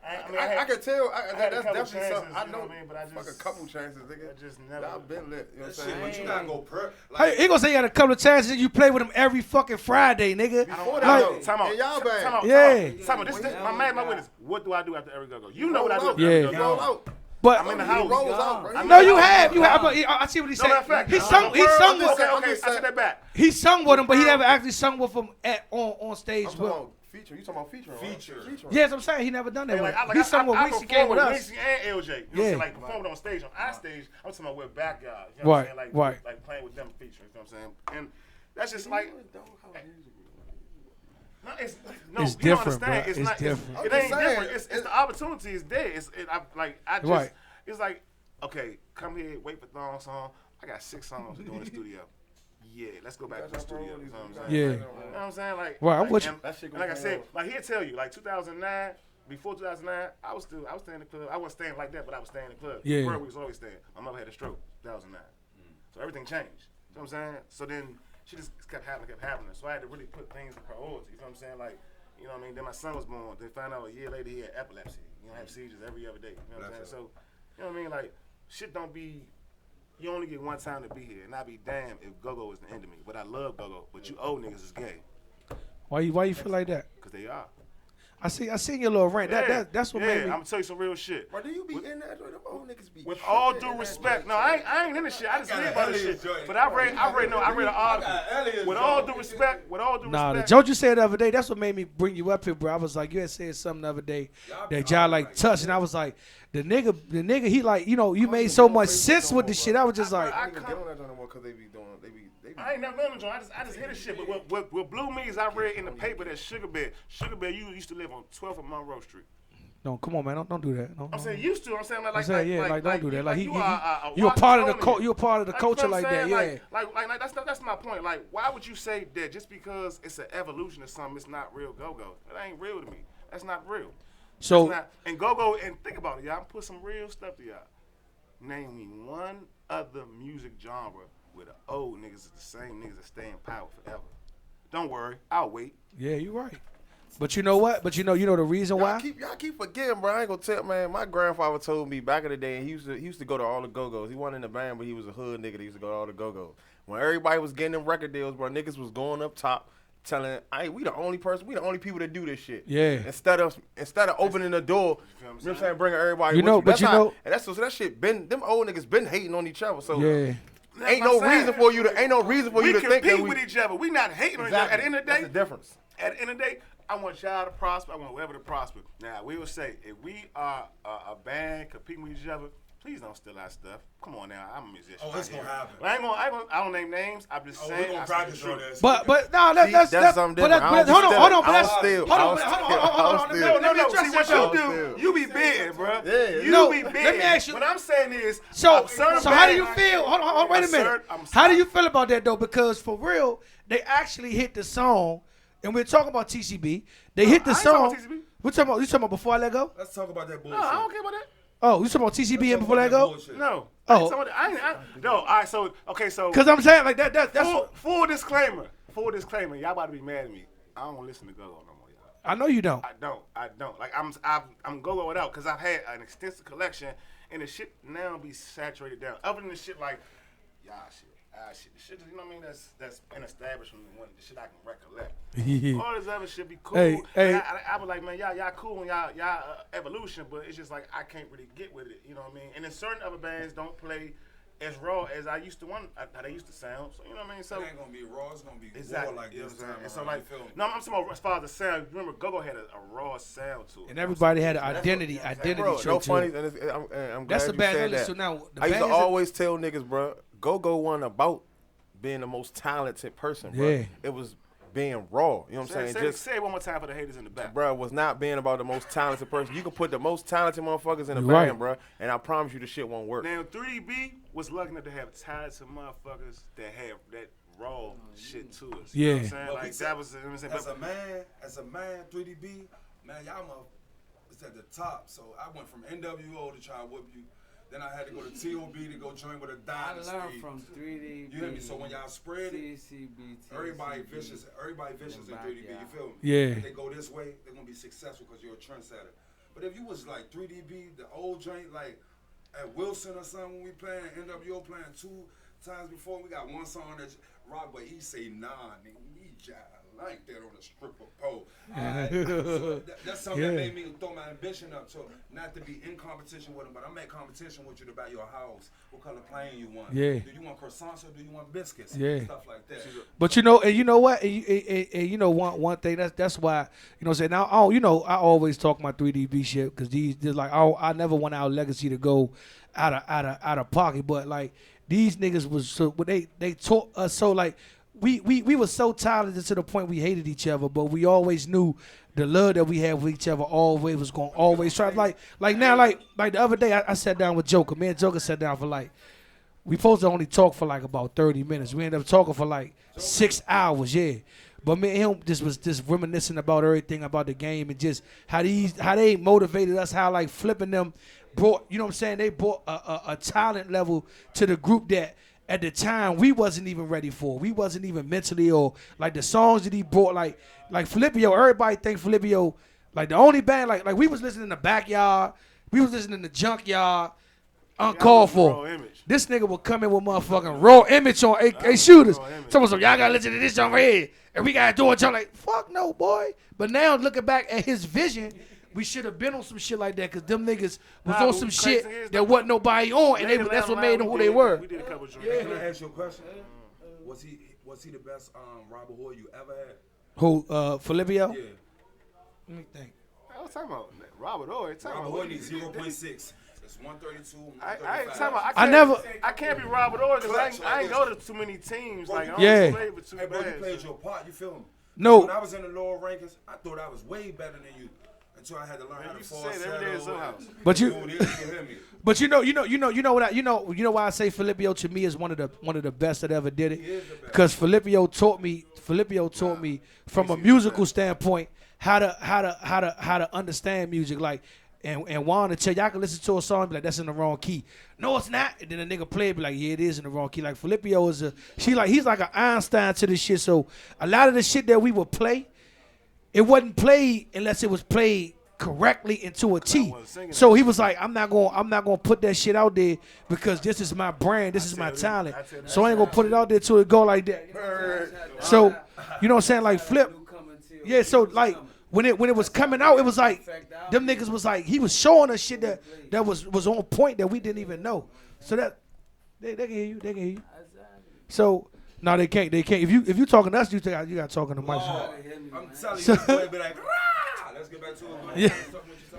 I I can tell. had a That's couple definitely chances, something. I you know know. what I mean? But I Fuck a just- couple chances, nigga. I just never. I've been lit. You know what I'm That shit, saying? but you gotta go per. Hey, he gonna say you had a couple of chances. You play with him every fucking Friday, nigga. Before Like- that, though, Time out. in y'all band. Time out. Yeah. Time out. This my man, my witness. What do I do after every go-go? You know what I do after Yeah. every Roll go-go. out. But I'm in the He house. rolls out, bro. no, you have. I see what he No, matter said. of fact, He sung. He Okay, sung okay, with. I take that back. He sung with him, but he never actually sung with him on stage. I'm talking With. about feature. You talking about feature? Feature. Yes, I'm saying he never done that. Hey, With. like, He sung with Weezy, came with us. Weezy and LJ. You know what I'm Yeah. saying? Like performed on stage. On our stage, I'm talking about we're backyard. You know what I'm saying? Like playing with them featuring. You know what I'm saying? And that's just like. No, It's you don't different, understand. bro. It's It's not. different. It ain't different. It's the opportunity is there. I just. Right. It's like, okay, come here, wait for Thong song. I got 6 songs to do in the studio. Yeah, let's go back to the studio. You know what I'm saying? Yeah. You know what I'm saying? Like, Right, I'm with you. and That shit like I gonna said, go like he'll tell you, like 2009, before 2009, I was staying in the club. I wasn't staying like that, but I was staying in the club. Yeah. Before we was always staying. My mother had a stroke, 2009. So everything changed. You know what I'm saying? So then she just kept happening. So I had to really put things in priority. You know what I'm saying? Like, you know what I mean? Then my son was born. They found out a year later he had epilepsy. You know, have seizures every other day. You know what I'm saying? So, you know what I mean? Like, shit don't be. You only get one time to be here, and I'd be damned if go-go is the end of me. But I love go-go. But you old niggas is gay, Why you feel like that? cause they are. I seen your little rant. That's what made me. I'm gonna tell you some real shit. Bro, do you be in that joint? Them old niggas be. With all tripping due in that respect, joint. no, I ain't in the shit. I just got hear an about this Elliot shit. joint. But I read an article. With all due respect, Nah, the respect. joke you said the other day, that's what made me bring you up here, bro. I was like, you had said something the other day that y'all like touched, and I was like, the nigga, he like, you know, you made so much sense with the shit. I was just like, I ain't gonna get on that joint no more because they be doing. They be. I ain't never done the joint. I just hear the shit. But what blew me is I read in the paper that Sugar Bear, you used to live on 12th of Monroe Street. no, come on, man, don't do that. No, I'm saying used to. I'm saying like I'm saying, yeah, like, don't do that. Like, you a part of the Washingtonian. you a part of the Like, culture you know like what I'm that, saying? yeah. Like that's my point. Like, why would you say that just because it's an evolution of something, it's not real go-go? It ain't real to me. That's not real. So It's not, and go-go, and think about it, y'all. I'm put some real stuff to y'all. Name me one other music genre where the old niggas is the same niggas that stay in power forever. Don't worry, I'll wait. yeah, you're right. But you know what? But you know the reason why? Y'all keep forgetting, bro. I ain't gonna tell, man. My grandfather told me back in the day, and he used to go to all the go-go's. He wasn't in the band, but he was a hood nigga that used to go to all the go-go's. When everybody was getting them record deals, bro, niggas was going up top, telling, "Hey, we the only people that do this shit." Yeah. Instead of opening the door, you know what I'm saying, bringing everybody. You with know, you. but That's you how- know- and that's so that shit been them old niggas been hating on each other. So Yeah. ain't no reason for you to We think that compete with each other. We not hating on each other. At the end of the That's day, the difference. At the end of the day, I want y'all to prosper. I want whoever to prosper. Now, we will say, if we are a band competing with each other, please don't steal our stuff. Come on now, I'm a musician. Oh, it's gonna happen. I don't name names. I'm just Oh, saying. we're gonna I practice speak on the truth. this. But no, See, that's something but different. hold I on, don't hold on. steal. But that's I don't hold on, steal. hold on. No. See what I'll you steal. do? You be bidding, bro. Yeah. You No, be bidding. let me ask you- What I'm saying is, So a certain how do you band- feel? Hold on, wait a minute. I'm How do you feel about that though? Because for real, they actually hit the song, and we're talking about TCB. They hit the I ain't talking song. about TCB. You talking about Before I Let Go? Let's talk about that No, bullshit. I don't care about that. Oh, you talking about TCB and Before I Let Go? No. Oh. No, all right, so, okay, so. Because I'm saying like that's what, Full disclaimer. Y'all about to be mad at me. I don't listen to go-go no more, y'all. I know you don't. I don't. Like, I'm go-go it out because I've had an extensive collection, and the shit now be saturated down. Other than the shit like, y'all shit. The shit, you know what I mean? That's been established from the shit I can recollect. All this other shit be cool. Hey. I was like, man, y'all cool and y'all evolution, but it's just like I can't really get with it. You know what I mean? And then certain other bands don't play as raw as I used to how they used to sound. So you know what I mean? So It ain't gonna be raw. It's gonna be exactly raw like you know this what I'm time. saying? And so around, like, you feel me? no, I'm talking about as far as the sound. Remember, go-go had a raw sound to it. And everybody had an That's what- identity you know what I'm saying? identity Bro, trait no too. funny. And I'm glad That's the you bad said news. that. So now the I used to bands that- always tell niggas, bro, go one about being the most talented person, bro. Yeah. It was being raw. You know what I'm saying? Say it one more time for the haters in the back. Bro, was not being about the most talented person. You can put the most talented motherfuckers in a You're band, right. bro, and I promise you the shit won't work. Now 3DB was lucky enough to have talented motherfuckers that have that raw shit to us. You know what I'm Yeah. saying? But Like we that was, you know what I'm saying? As a man, 3DB, man, y'all was at the top. So I went from NWO to try to whoop you. Then I had to go to TOB to go join with a I dynasty. learned from 3D. You hear me? So when y'all spread it, CCB, everybody vicious in 3DB. You feel me? Yeah. If they go this way, they're gonna be successful because you're a trendsetter. But if you was like 3DB, the old joint, like at Wilson or something when we playing, NWO playing 2 times before, we got one song that rock, but he say, nah, nigga, we jive like that on a stripper pole. So that's something that made me throw my ambition up. So not to be in competition with him, but I'm in competition with you to buy your house. What color plane you want? Yeah. Do you want croissants or do you want biscuits? Yeah. Stuff like that. But you know, and you know what? And you know one thing that's why, you know what I'm saying, now I always talk my 3DB shit because these like I never want our legacy to go out of pocket, but like these niggas was so they taught us so like we were so talented to the point we hated each other, but we always knew the love that we had with each other always was going to always try like now like the other day I sat down with Joker. Me and Joker sat down for like we supposed to only talk for like about 30 minutes. We ended up talking for like 6 hours, yeah. But me and him was just reminiscing about everything about the game and just how they motivated us, how like flipping them brought, you know what I'm saying, they brought a talent level to the group that at the time we wasn't even ready for. We wasn't even mentally or like the songs that he brought, like Filipio, everybody think Filipio, like the only band, like we was listening to Backyard, we was listening to Junkyard, Uncalled For. This nigga will come in with motherfucking Raw Image on A Shooters. Someone said, y'all gotta listen to this song right here. And we gotta do it. I'm like, fuck no, boy. But now looking back at his vision, we should have been on some shit like that because them niggas was on some shit that wasn't nobody on, and that's what made them who they were. We did a couple of Can I ask you a question? Was he the best Robert Hood you ever had? Who, Filipio? Yeah. Let me think. I was talking about Robert Ory. Robert Hood needs 0.6. It's 132, I ain't 135. talking about. I can't be Robert Ory because I ain't go to too many teams. Like I don't play with too Hey, bro, you bad. played your part. You feel me? No. When I was in the lower rankings, I thought I was way better than you until I had to learn how to You fall say it every day in some house. But you, Dude, this, you hear me? but you know why I say Filipio to me is one of the best that ever did it, because Filipio taught me from a musical standpoint how to understand music, like. And Juan to tell y'all can listen to a song and be like, that's in the wrong key. No, it's not. And then a nigga play it be like, yeah, it is in the wrong key. Like Filipio he's like an Einstein to this shit. So a lot of the shit that we would play, it wasn't played unless it was played correctly into a T. So he was like, I'm not gonna put that shit out there because this is my brand, this is my talent. So I ain't gonna put it out there till it go like that. So you know what I'm saying? Like Flip. Yeah, so like when it was coming out, it was like them niggas was like he was showing us shit that was on point that we didn't even know. So that they can hear you. So no, they can't. If you talking to us, you got talking to Mike. I'm telling you, boy, be like, rah! Let's get back to it. Yeah.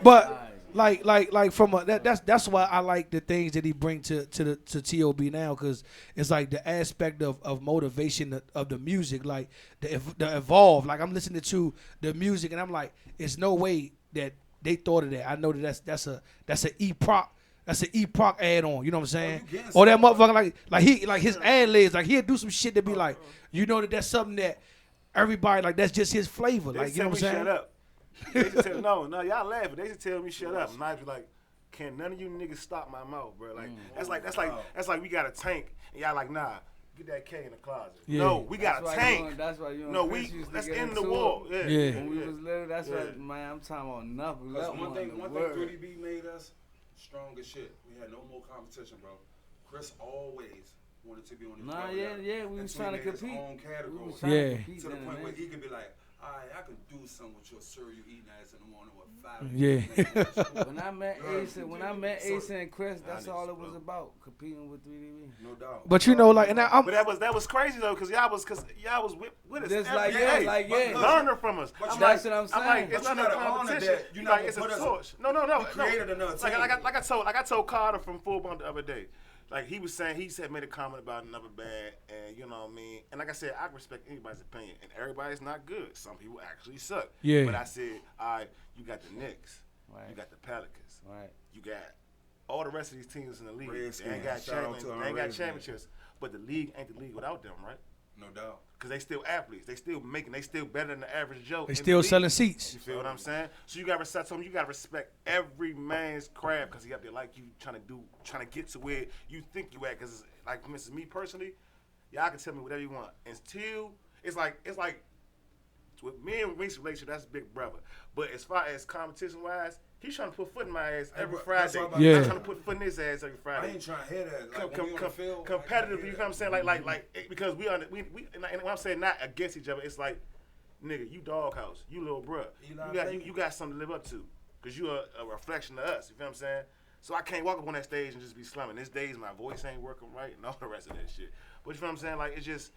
But like from that's why I like the things that he bring to TOB now, because it's like the aspect of motivation of the music, like the evolve. Like I'm listening to the music and I'm like, it's no way that they thought of that. I know that that's an E-Proc. That's an E-Proc add on, you know what I'm saying? Or that motherfucker like his ad libs, like he'll do some shit that be like, you know that's something that everybody like that's just his flavor, like you know what I'm saying? Shut up. They just tell no, y'all laughing. They just tell me shut up. And I be like, can none of you niggas stop my mouth, bro? Like that's like we got a tank and y'all like, nah, get that K in the closet. Yeah. No, we got a tank. That's why you no, that's in the wall. Yeah. When we was little, that's what man. I'm talking about nothing. One thing 3DB made us strong as shit. We had no more competition, bro. Chris always wanted to be on the we was trying to compete. Own category. To the point where he could be like, all right, I could do something with your cereal eating ass in the morning with 5. Yeah. when I met Ace and Chris, that's all it was about, competing with 3DB. No doubt. But you know, like, and but that was crazy though, cause y'all was with us. Just every day. Learning from us. That's what I'm saying. I'm like, it's not a competition. You like, it's a torch. No. Like I told Carter from Full Bump the other day. Like he said made a comment about another band, and you know what I mean. And like I said, I respect anybody's opinion, and everybody's not good. Some people actually suck. Yeah. But I said, all right, you got the Knicks, you got the Pelicans, you got all the rest of these teams in the league. They ain't got championships, but the league ain't the league without them, right? No doubt. Because they still athletes. They still better than the average Joe. They still selling seats. You feel what I'm saying? So you got to respect every man's craft because he up there like you trying to get to where you think you at. Because like, for me personally, y'all can tell me whatever you want. Until it's like with me and Reese relationship, that's big brother. But as far as competition wise, he's trying to put foot in my ass every Friday. Yeah. I'm trying to put foot in his ass every Friday. I ain't trying to hear that. Like, when we on the field, Competitive, you know what I'm saying? Like because we and when I'm saying not against each other, it's like, nigga, you doghouse, you little bruh. You got something to live up to, cause you a reflection of us. You feel what I'm saying? So I can't walk up on that stage and just be slumming. These days my voice ain't working right and all the rest of that shit. But you feel what I'm saying? Like it's just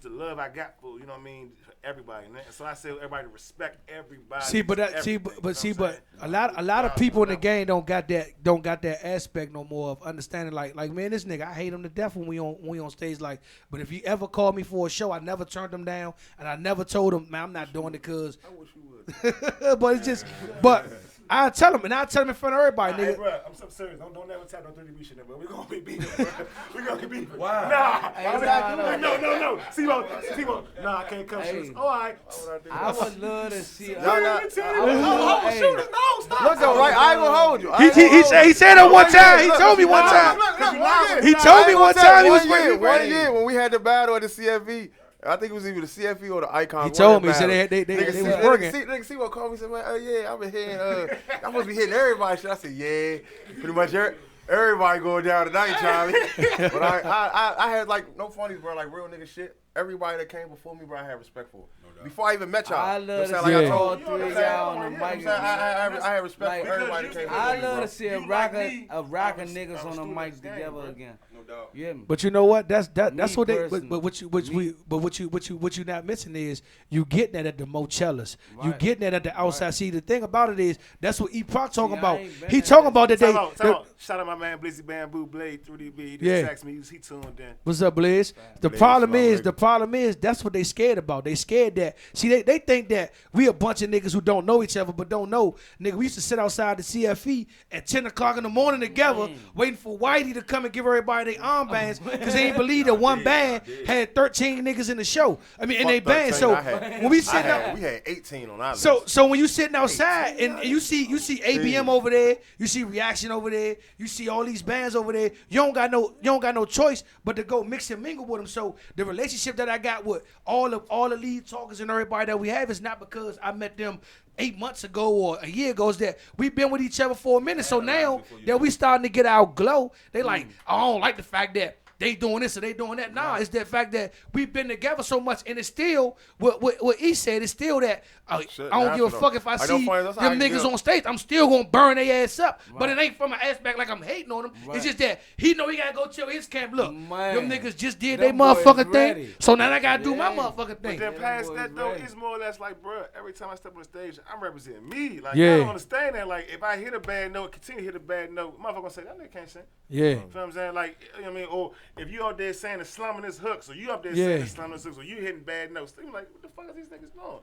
the love I got for, you know what I mean, for everybody. And so I say everybody to respect everybody. But a lot of people in the game don't got that aspect no more of understanding. Like man, this nigga, I hate him to death when we on stage. Like, but if he ever called me for a show, I never turned him down, and I never told him, man, I'm not doing it because. I wish you would. But it's just, but. I tell him, and I tell him in front of everybody, nigga. Hey, bro, I'm so serious. Don't ever tap no 33 shit, bro. We gonna be beefing, bro. We gonna be beefing. Why? No. Sebo. Nah, I can't come shoot. All right. I would love to see. Shoot it. No, stop. Look though, right? I ain't gonna hold you. He said that one time. He told me one time. He told me one time he was ready. 1 year when we had the battle at the CFV. I think it was either the CFE or the Icon. He told me, he said they was working. Nigga C-Bo called me and said, man, yeah, I've been hitting, I'm supposed to be hitting everybody. I said, yeah, pretty much everybody going down tonight, Charlie. But I had, like, no funnies, bro, like real nigga shit. Everybody that came before me, bro, I had respect for. Before I even met y'all. I love to like see I all told three of y'all on the mic. I had respect for everybody that came before me. I love bro. to see a rocker niggas on the mic together again. No doubt. Yeah. But you know what? That's what they. personally. What you not missing is you getting that at the Mocellas. You getting that at the outside. See, the thing about it is that's what E-Proc talking about. He talking about that they. Shout out my man Blizzy Bamboo Blade 3DB. He Yeah. just text me. He tuned in. What's up, Blizz? The problem is that's what they scared about. They scared that. See, they think that we a bunch of niggas who don't know each other but don't know. Nigga, we used to sit outside the CFE at 10 o'clock in the morning together, waiting for Whitey to come and give everybody their armbands because they ain't believe that one band had 13 niggas in the show. I mean, in their band. So when we sitting out, we had 18 on our list. So when you sitting outside and you see ABM over there, you see Reaction over there, you see all these bands over there, you don't got no choice but to go mix and mingle with them. So the relationship that I got with all the lead talkers and everybody that we have is not because I met them 8 months ago or a year ago. Is that we've been with each other for a minute. So now that we starting to get our glow, they like, I don't like the fact that they doing this or they doing that. Nah, it's that fact that we've been together so much, and it's still what he said. It's still that I don't give a fuck if I see them niggas on stage. I'm still gonna burn their ass up. But it ain't from an aspect like I'm hating on them. It's just that he know he gotta go chill his camp. Look, them niggas just did their motherfucking thing. So now I gotta do my motherfucking thing. But then past that though, it's more or less like, bro, every time I step on the stage, I'm representing me. Like, I don't understand that. Like, if I hit a bad note, continue to hit a bad note, motherfucker gonna say that nigga can't sing. Yeah. You know what I'm saying? Like, you know what I mean? Or if you out there saying the slumming his hooks, or you up there saying the slumming his hooks, or you hitting bad notes, they be like, what the fuck are these niggas doing?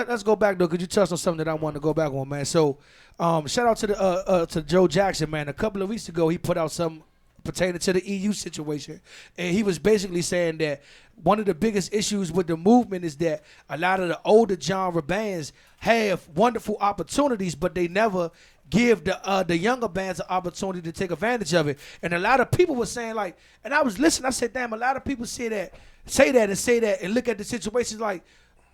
Let's go back though, cause you touched on something that I want to go back on, man. So, shout out to Joe Jackson, man. A couple of weeks ago, he put out something pertaining to the EU situation, and he was basically saying that one of the biggest issues with the movement is that a lot of the older genre bands have wonderful opportunities, but they never give the younger bands an opportunity to take advantage of it. And a lot of people were saying, like, and I was listening, I said, damn, a lot of people say that and look at the situations like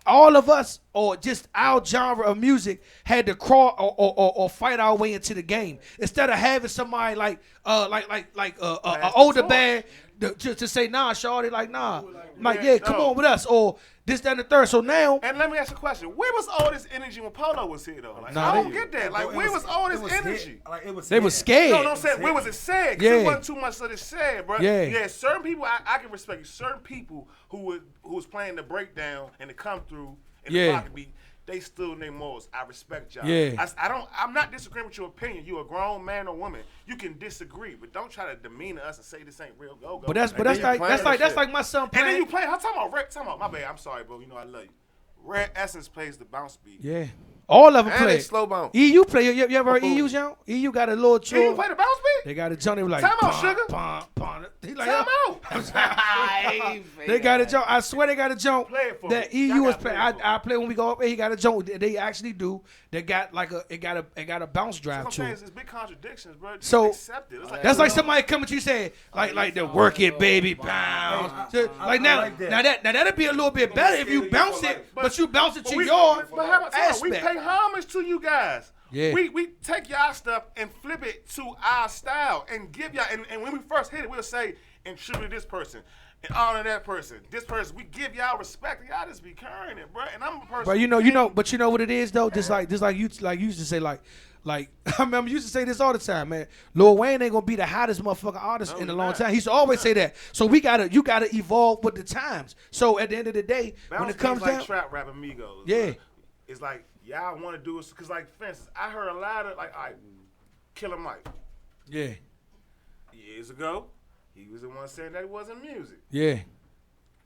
all of us or just our genre of music had to crawl or fight our way into the game instead of having somebody like an older band to say, nah, shawty, like, nah, like, yeah, come on with us, or this, that, and the third. So now, and let me ask you a question: where was all this energy when Polo was here, though? Like, I don't get that. Like, where was all this energy? They was scared. No, I'm saying, where was it said? Because it wasn't too much of it said, bro. Yeah, certain people, I can respect you. Certain people who was playing the breakdown and the come through and the pocket beat, they still in their morals. I respect y'all. Yeah. I'm not disagreeing with your opinion. You a grown man or woman. You can disagree, but don't try to demean us and say this ain't real. Go. But that's like my son playing. And then you play. I'm talking about my bad. I'm sorry, bro. You know I love you. Rare Essence plays the bounce beat. Yeah. All of them And play. they slow bounce. EU play. You ever heard EU, John? EU got a little Can you chore. play the bounce beat? They got a joint. They were like, Time out, "Pom, sugar." pom, pom." He like, Time "Oh." out. They got a joint. I swear they got a joint Play it for that me. EU Y'all is gotta play playing. it for me. I play when we go up there. He got a joint. They actually do. They got like it got a bounce drive That's to what I'm saying. it. It's big contradictions, bro. Just So, accept it. It's like, That's like somebody coming to you saying like the work it baby bounce. So, like now like that. now that'd be a little bit better if you bounce it, but you bounce it to we, your but how about time? We aspect. pay homage to you guys. Yeah. We take y'all stuff and flip it to our style and give y'all. And when we first hit it, we'll say, and tribute this person and honor that person. This person, we give y'all respect. And y'all just be carrying it, bro. And I'm a person. But but you know what it is though. Just like you used to say like I remember you used to say this all the time, man. Lil Wayne ain't gonna be the hottest motherfucking artist in a long time. He used to always say that. So you gotta evolve with the times. So at the end of the day, when Bounce it comes like down, trap rap amigos. Yeah. Bro. It's like y'all want to do it because, like, for instance, I heard a lot of like, all right, Killer Mike yeah, years ago. He was the one saying that it wasn't music. yeah.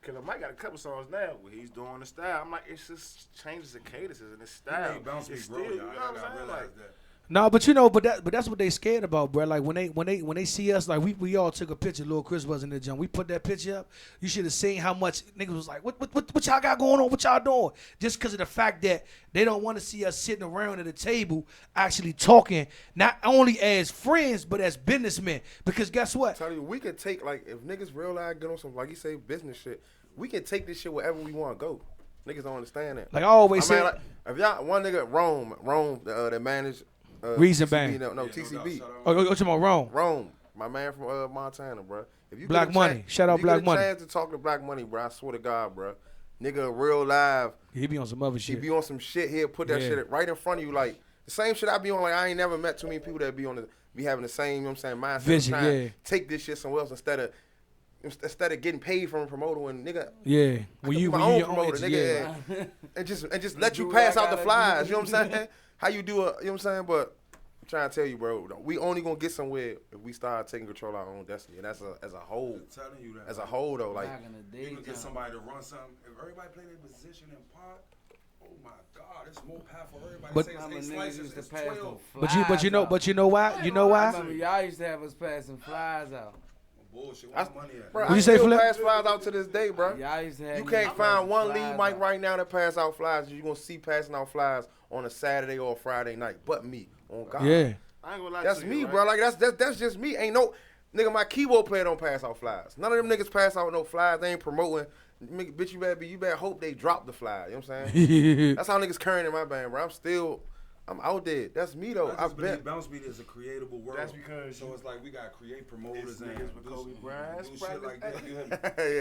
Killer Mike got a couple songs now where he's doing the style. I'm like, it's just changes the cadences and the style. Hey, bounce It's me, bro. still, you Y'all know what I'm gotta saying? realize Like, that. No, but that's what they scared about, bro. Like when they see us, like we all took a picture. Lil Chris was in the jump. We put that picture up. You should have seen how much niggas was like, what y'all got going on? What y'all doing? Just because of the fact that they don't want to see us sitting around at a table actually talking, not only as friends but as businessmen. Because guess what? Tell you, we can take, like, if niggas realize get on some, like you say, business shit, we can take this shit wherever we want to go. Niggas don't understand that. Like I always say, like, if y'all, one nigga, Rome, that managed Reason TCB, Bang. no, Yeah, TCB. shout out. oh, you talking about wrong? Rome, my man from Montana, bro. If you get Black a Money. Shout out if you Black get a Money. chance to talk to Black Money, bro, I swear to God, bro. Nigga, real live. He be on some other He shit. be on some shit here, put that Yeah. shit right in front of you, like the same shit I be on. Like I ain't never met too many people that be having the same, you know what I'm saying, mindset. Vision, of trying to yeah. take this shit somewhere else instead of getting paid from a promoter when nigga. Yeah, I when could you be my when own you promoter, own nigga, yeah. and just let you do pass what I out the gotta flies. do. You know what I'm saying? How you do it? You know what I'm saying? But I'm trying to tell you, bro, we only gonna get somewhere if we start taking control of our own destiny, and that's as a whole. I'm telling you that. As a whole, though, like Back in the You day, can get somebody to run something. If everybody play their position in pot, oh my God, it's more powerful for everybody. But- Say it's Some 8 niggas slices, used to it's pass 12. them But you flies out. you know why? You know I why? remember y'all used to have us passing flies out. Bullshit. I, Where the money at? bro, What I you say, still Flip? pass flies out to this day, bro. Y'all used to have You niggas can't find passing one flies lead mic out. right now that pass out flies. You're gonna see passing out flies on a Saturday or a Friday night, but me on God. Yeah. I ain't gonna lie That's to you, me, right? bro. Like that's just me. Ain't no nigga. My keyboard player don't pass out flies. None of them niggas pass out no flies. They ain't promoting. Bitch, you better hope they drop the fly. You know what I'm saying? That's how niggas current in my band, bro. I'm out there. That's me though. I I just believe bet. bounce beat is a creatable world. That's because so it's like we gotta create promoters It's and niggas with do Kobe some- Bryant, do shit practice- like that. You hear me?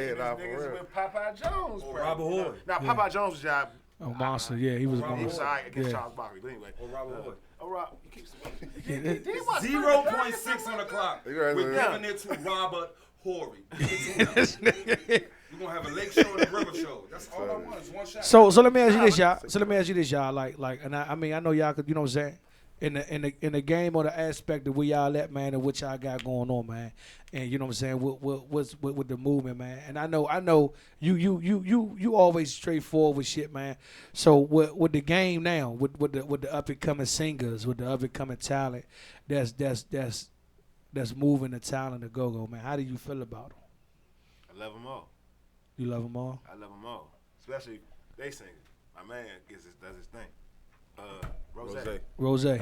Yeah, nah, These for niggas real. with Popeye Jones, Or bro. Robert Hood. Now, Popeye Jones' job, Oh, monster. Yeah, he was a Robert he was monster. all right against Yeah. Charles Barkley, but anyway. Or Robert Hood. Oh, Rob, you keep speaking. 0.6 on the clock. You right, We're man. giving it to Robert Horry. We're gonna have a lake show and a river show. That's all I want. It's one shot. So let me ask you this, y'all. So let me ask you this, y'all. Like, and I mean, I know y'all could, you know what I'm saying, in the game or the aspect of where y'all at, man, and what y'all got going on, man, and you know what I'm saying, with the movement, man. And I know you always straightforward with shit, man. So with the game now, with the up and coming singers, with the up and coming talent, that's moving the talent to go, man. How do you feel about them? I love them all. You love them all? I love them all. Especially they sing. My man does his thing. Rose Rose. Rose. does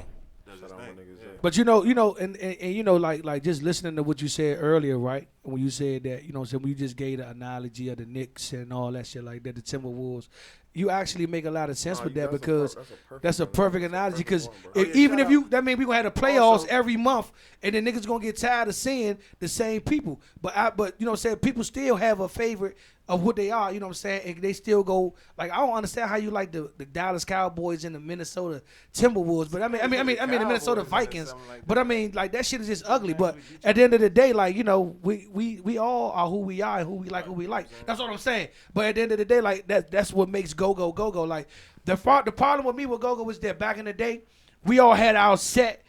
his Shout out my thing. niggas, Yeah. yeah. But you know, and you know, like just listening to what you said earlier, right? When you said that, you know, so when you just gave the analogy of the Knicks and all that shit like that, the Timberwolves, you actually make a lot of sense Nah, with that that's a because perfect that's a one. perfect That's a analogy. perfect Because one, bro. Oh, yeah, even shout if you, out. that mean we gonna have the playoffs Also- every month, and then niggas gonna get tired of seeing the same people. But you know, what I'm saying, people still have a favorite of what they are. You know what I'm saying, and they still go like, I don't understand how you like the Dallas Cowboys and the Minnesota Timberwolves, but I mean the Minnesota Cowboys and Vikings. something like But I mean, like that shit is just ugly. But at the end of the day, like, you know, we all are who we are and who we like, who we like. That's what I'm saying. But at the end of the day, like that's what makes go. Like the problem with me with go is that back in the day, we all had our set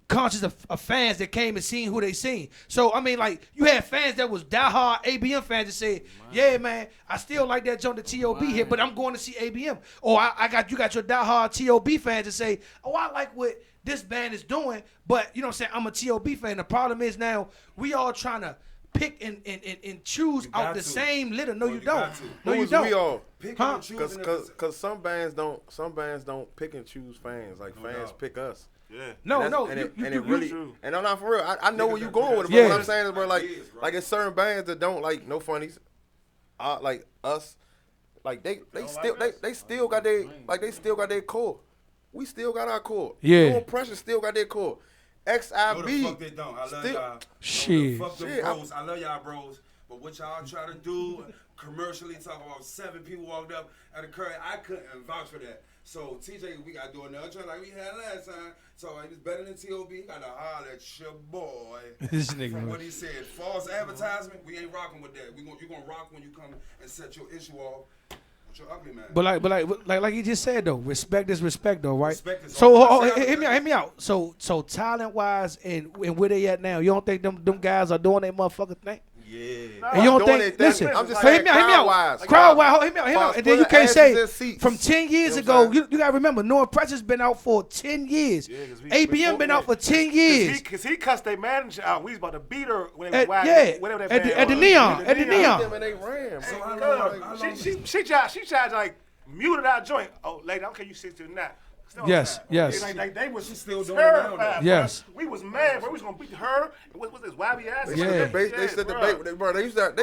conscious of fans that came and seen who they seen. So I mean, like you had fans that was diehard ABM fans that said, "Yeah, man, I still like that joint the T.O.B. hit, but I'm going to see ABM." Or you got your diehard T.O.B. fans that say, "Oh, I like what this band is doing, but you know what I'm saying, I'm a T.O.B. fan." The problem is now we all trying to pick and choose out the same litter. No, you don't. No, you don't. We all? Huh? Because some bands don't pick and choose fans. Like fans pick us. Yeah. No, And it really, and I'm not for real. I know where you going with it, but Yeah. what I'm saying is, bro, like it's certain bands that don't like no funnies, like us, like they still got their core. We still got our core. Yeah. No Pressure still got their core. No, the XIB. fuck they don't. I love y'all. Shit. No, the fuck them bros. I love y'all bros. But what y'all try to do, commercially talk about 7 people walked up at the curry, I couldn't vouch for that. So TJ, we got to do another track like we had last time. So it's better than T.O.B. Got to holler at your boy. This nigga. From what he said, false advertisement, we ain't rocking with that. You gonna rock when you come and set your issue off with your ugly man. But like you just said though, respect is respect though, right? Respect is So all. hit me out. So talent wise and where they at now, you don't think them guys are doing their motherfucking thing? Yeah. And you don't Doing think? their Listen, thing. I'm just hit saying me out. crowd-wise. Crowd-wise, hit me out. And then you can't say asses in seats. from 10 years You know what I'm ago. You gotta remember, No Pressure's been out for 10 years. Yeah, 'cause ABM been out for 10 years. Because he cussed their manager out. We was about to beat her when At- it was yeah, whatever that at the- band at the was. Neon, at the Neon. Them and they ran. So bro. how long- She tried to like muted our joint. Oh, lady, I don't care you 60 or not. Still Yes, outside. yes. Like they was still doing it now, though. terrified. Yes. Bro. We was mad, bro. We was gonna beat her. What's this YB ass? They Yeah. slit the bass. They slit the bass. Bro, they used to.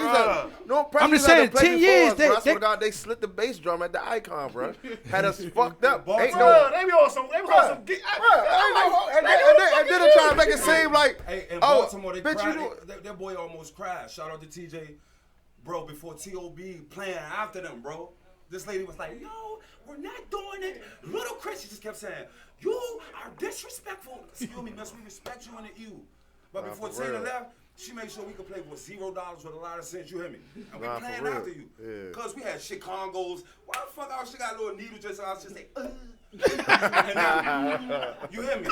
No Pressure. I'm just used to saying, play 10 before years, us, bro. I swear they- to God, they slit the bass drum at the Icon, bro. Had us fucked up. Bro, Ain't Bro, no. they be on some. They was on some. And then they try to make it seem like, Hey, in oh, Baltimore, they bitch, cried. you know. That boy almost cried. Shout out to TJ, bro. Before T.O.B. playing after them, bro. This lady was like, "Yo, we're not doing it." Little Chris, she just kept saying, "You are disrespectful." Excuse me, miss. We respect you in the U. But before for Taylor real. left, she made sure we could play for $0 with a lot of sense. You hear me? And we Nah, for playing real. after you. Yeah. Cause we had shit Congos. Why the fuck our shit got a little needle just so I was just say, You hear me?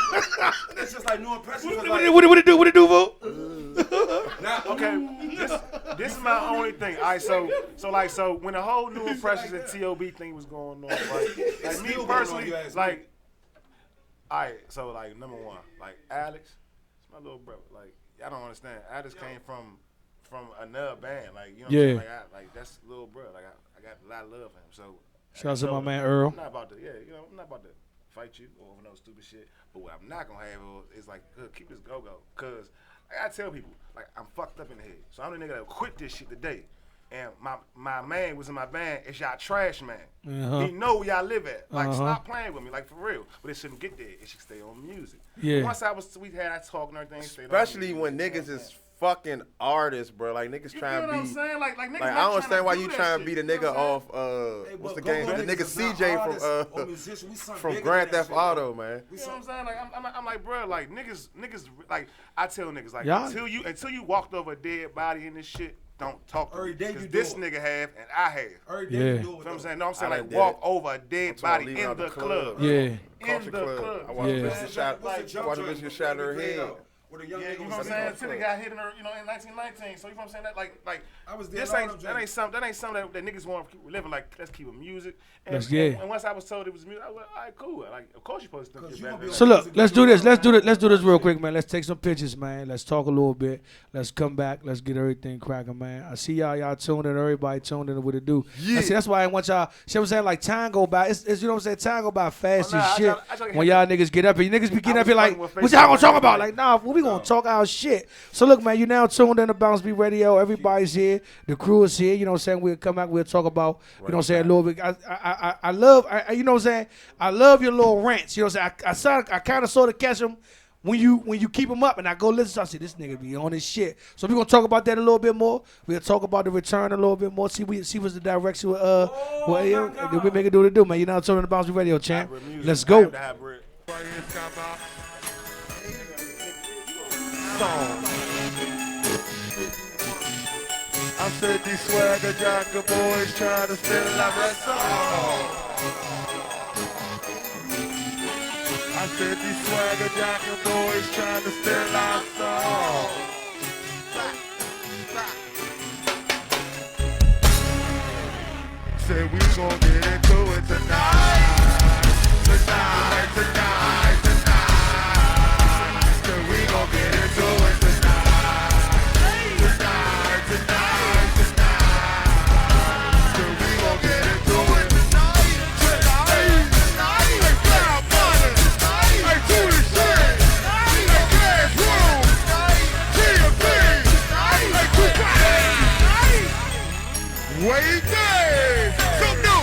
It's just like no impression. What it do, Vo? Now, Okay, this is my only thing. All right, so when the whole New Impressions and T.O.B. thing was going on, right? Like me still going on, personally, you ask me. like, all right, so like number one, like Alex, it's my little brother. Like, I don't understand. Alex came from another band, like you know, what Yeah. I'm saying? Like that's little brother. Like I got a lot of love for him. So Shout out to so, my man Earl. I'm not about to, I'm not about to fight you over no stupid shit. But what I'm not gonna have is like, keep this go-go. Cause I tell people, like, I'm fucked up in the head. So I'm the nigga that quit this shit today. And my man was in my band. It's y'all trash man. Uh-huh. He know where y'all live at. Like, Uh-huh. stop playing with me, like for real. But it shouldn't get there. It should stay on music. Yeah. Once we had that talk and everything. stayed on Especially music, when you know niggas what I'm is saying? fucking artists, bro. Like niggas You trying feel to what I'm be. saying? Like niggas Like not I don't understand why trying you to do trying that to beat a shit, you know nigga what I'm saying? off. Hey, What's the but game? go-go The niggas nigga is not CJ artists or from musicians. We something from bigger Grand than that Theft shit, bro. Auto, man. We You know what I'm something. saying? Like I'm like, bro, like niggas, like I tell niggas, like Y'all- until you walked over a dead body in this shit, don't talk to Every me. day 'Cause you this do it. nigga have and I have. Every day Yeah. you do it. You know what I'm though. saying? No, I'm saying I like done did walk it. over a dead talking body about leaving in out the the club. club. Yeah. In Culture the club. club. I watched Yeah. a bitch get shot. What's the jump Watched a joint bitch get shot in her before they head. fade out? Where the young Yeah, nigga you know was what I'm sitting saying? on the Tilly club. got hit in her, in 1919. So you know what I'm saying? Like I was there this in all ain't them that ain't joints. something that niggas want to keep living. Like let's keep it music. And, Let's get it. and once I was told it was music, I was like, all right, cool. Like of course you're supposed to Cause think you you're gonna better. be So look, let's do this. Let's do this real quick, Shit. man. Let's take some pictures, man. Let's talk a little bit. Let's come back. Let's get everything cracking, man. I see y'all tuned in. Everybody tuned in. What it do? Yeah. See, that's why I want y'all. See what I'm saying? Like time go by. It's you know what I'm saying? Time go by fast Oh, nah, as I shit. try to When have y'all niggas get up and you niggas be getting I up here was like, fucking with what y'all gonna Facebook talk about? today. Like, nah, we gonna talk our shit. So look, man, you now tuned in to BounceBeat Radio. Everybody's here. The crew is here. You know what I'm saying? We'll come back. We'll talk about. You know what I'm saying? A little bit. I love. You know what I'm saying? I love your little rants. You know what I'm saying? I kind of sort of catch them when you keep them up, and I go listen. So I say this nigga be on his shit. So we're gonna talk about that a little bit more. We'll talk about the return a little bit more. See what's the direction with then we make it do what it do, man. You know turning the BounceBeat Radio, champ. Hybrid music. Let's I go. have the hybrid. I said these swagger jacker boys trying to steal la rest. I I said these swagger jacking boys trying to steal our soul. Say we gon' get into it tonight. Tonight, tonight, tonight. Say we gon' get into it tonight. Tonight, tonight, tonight. Say we gon' get into it tonight. Tonight, tonight. Hey, Cloud Money. Hey, Tootie Shit. Hey, Glass Room. TMP. Hey, Tupac. Wait there. Some new.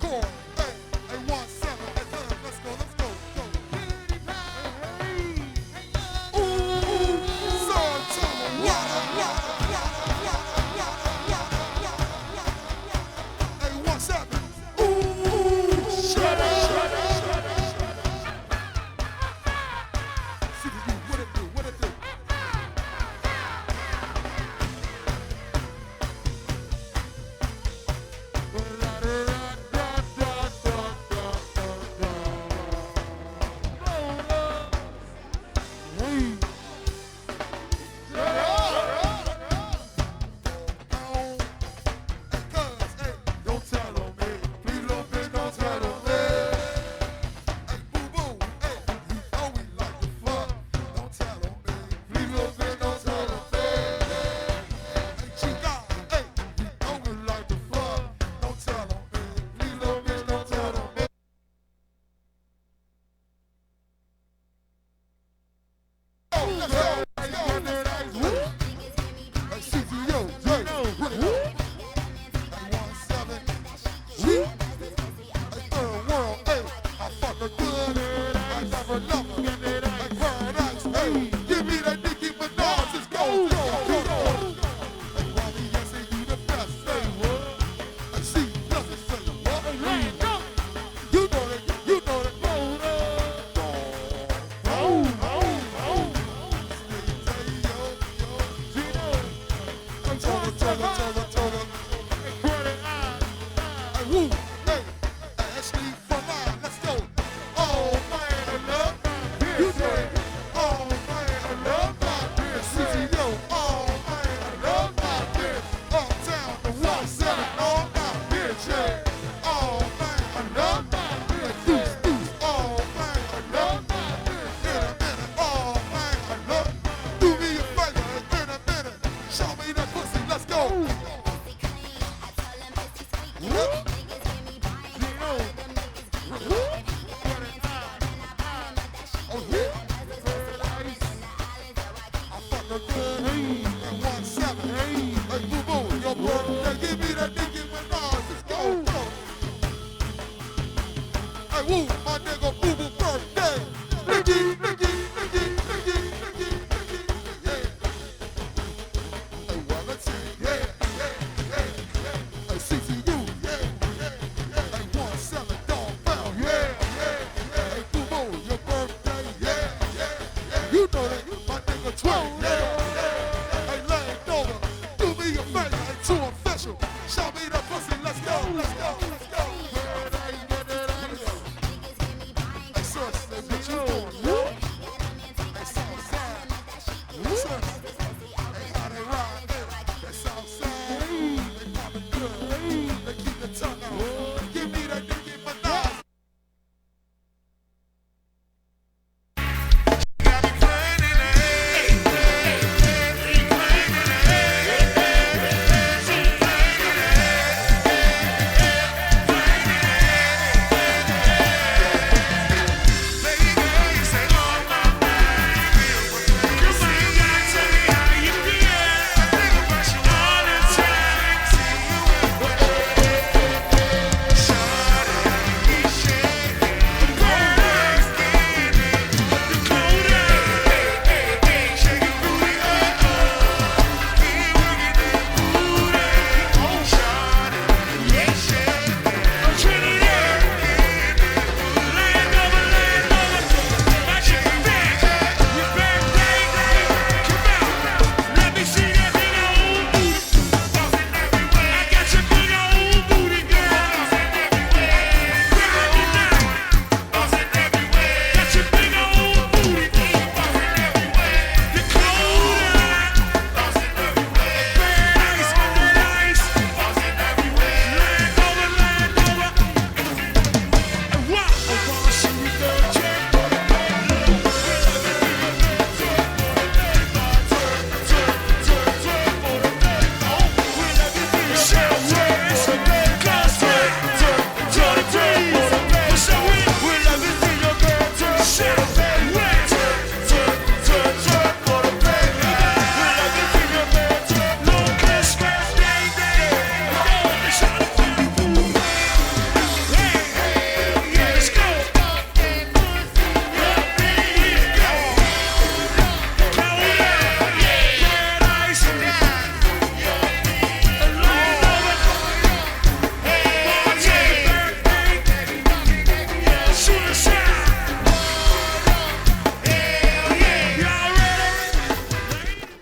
Come on, hey, hey, 1, 7, hey, let's go, go. Ooh, son, tell 'em what. Hey, 1, 7. Ooh, shut up. See you, what it do, what it do? Don't tell on me, please don't bitch, don't tell on me. Hey, boo boo, hey, you know we like to fuck. Don't tell on me, please don't bitch, don't tell on me. Hey, chica, hey, you know we like to fuck. Don't tell on me, please don't bitch, don't tell on me. Oh, let's go. Hey, CTO, hey, what it up? Hey, 1, 7. Hey, third world, hey, I fuck a good, I never love her. Hey, burn ice, hey, give me that Nicki Minaj, let's go. Hey, Robbie, yes, hey, you the best, hey, hey, she doesn't say what? You know that, you know that. Tell her. Hey, woo, hey, Ashley from mine, let's go. Oh, man, I love you know it. Oh, man, I love my bitch. CTO, oh, man, I love my bitch. Uptown, the 1, 7, all my bitch, yeah. Oh, man, I love my bitch. Deuce, oh, man, I love my bitch. In a minute, oh, man, I love. Do me a favor, in a minute. Show me that pussy, let's go. Woo, my nigga Boo Boo birthday. Nicky, yeah. Hey, Wellington, yeah. Hey, CTU, yeah. Hey, 1, 7, dog pound, yeah. Hey, Boo Boo, your birthday, yeah. You know that, my nigga 12, yeah. Hey, Land Nova, do me a favor, hey, too official. Show me the pussy, let's go. Hey, sis, what you doing, yo?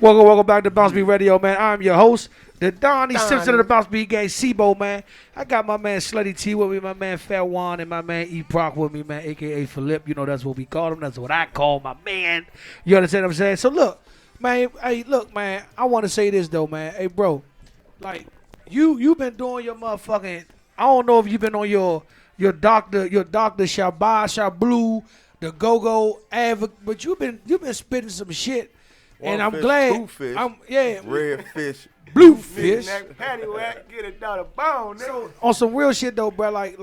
Welcome back to BounceBeat Radio, man. I'm your host, the Donnie Simpson of the BounceBeat gang, Sibo, man. I got my man Slutty T with me, my man Fat Juan, and my man E-Proc with me, man, a.k.a. Philip. You know, that's what we call him. That's what I call my man. You understand what I'm saying? So, look, man, I want to say this, though, man. Hey, bro, like, you been doing your motherfucking, I don't know if you've been on your Dr. Shabba, Shablu, the Go-Go, but you've been spitting some shit. And I'm glad. Two fish, yeah. red fish, blue fish. Patty whack, get it down the bone. So, on some real shit though, bro. Like,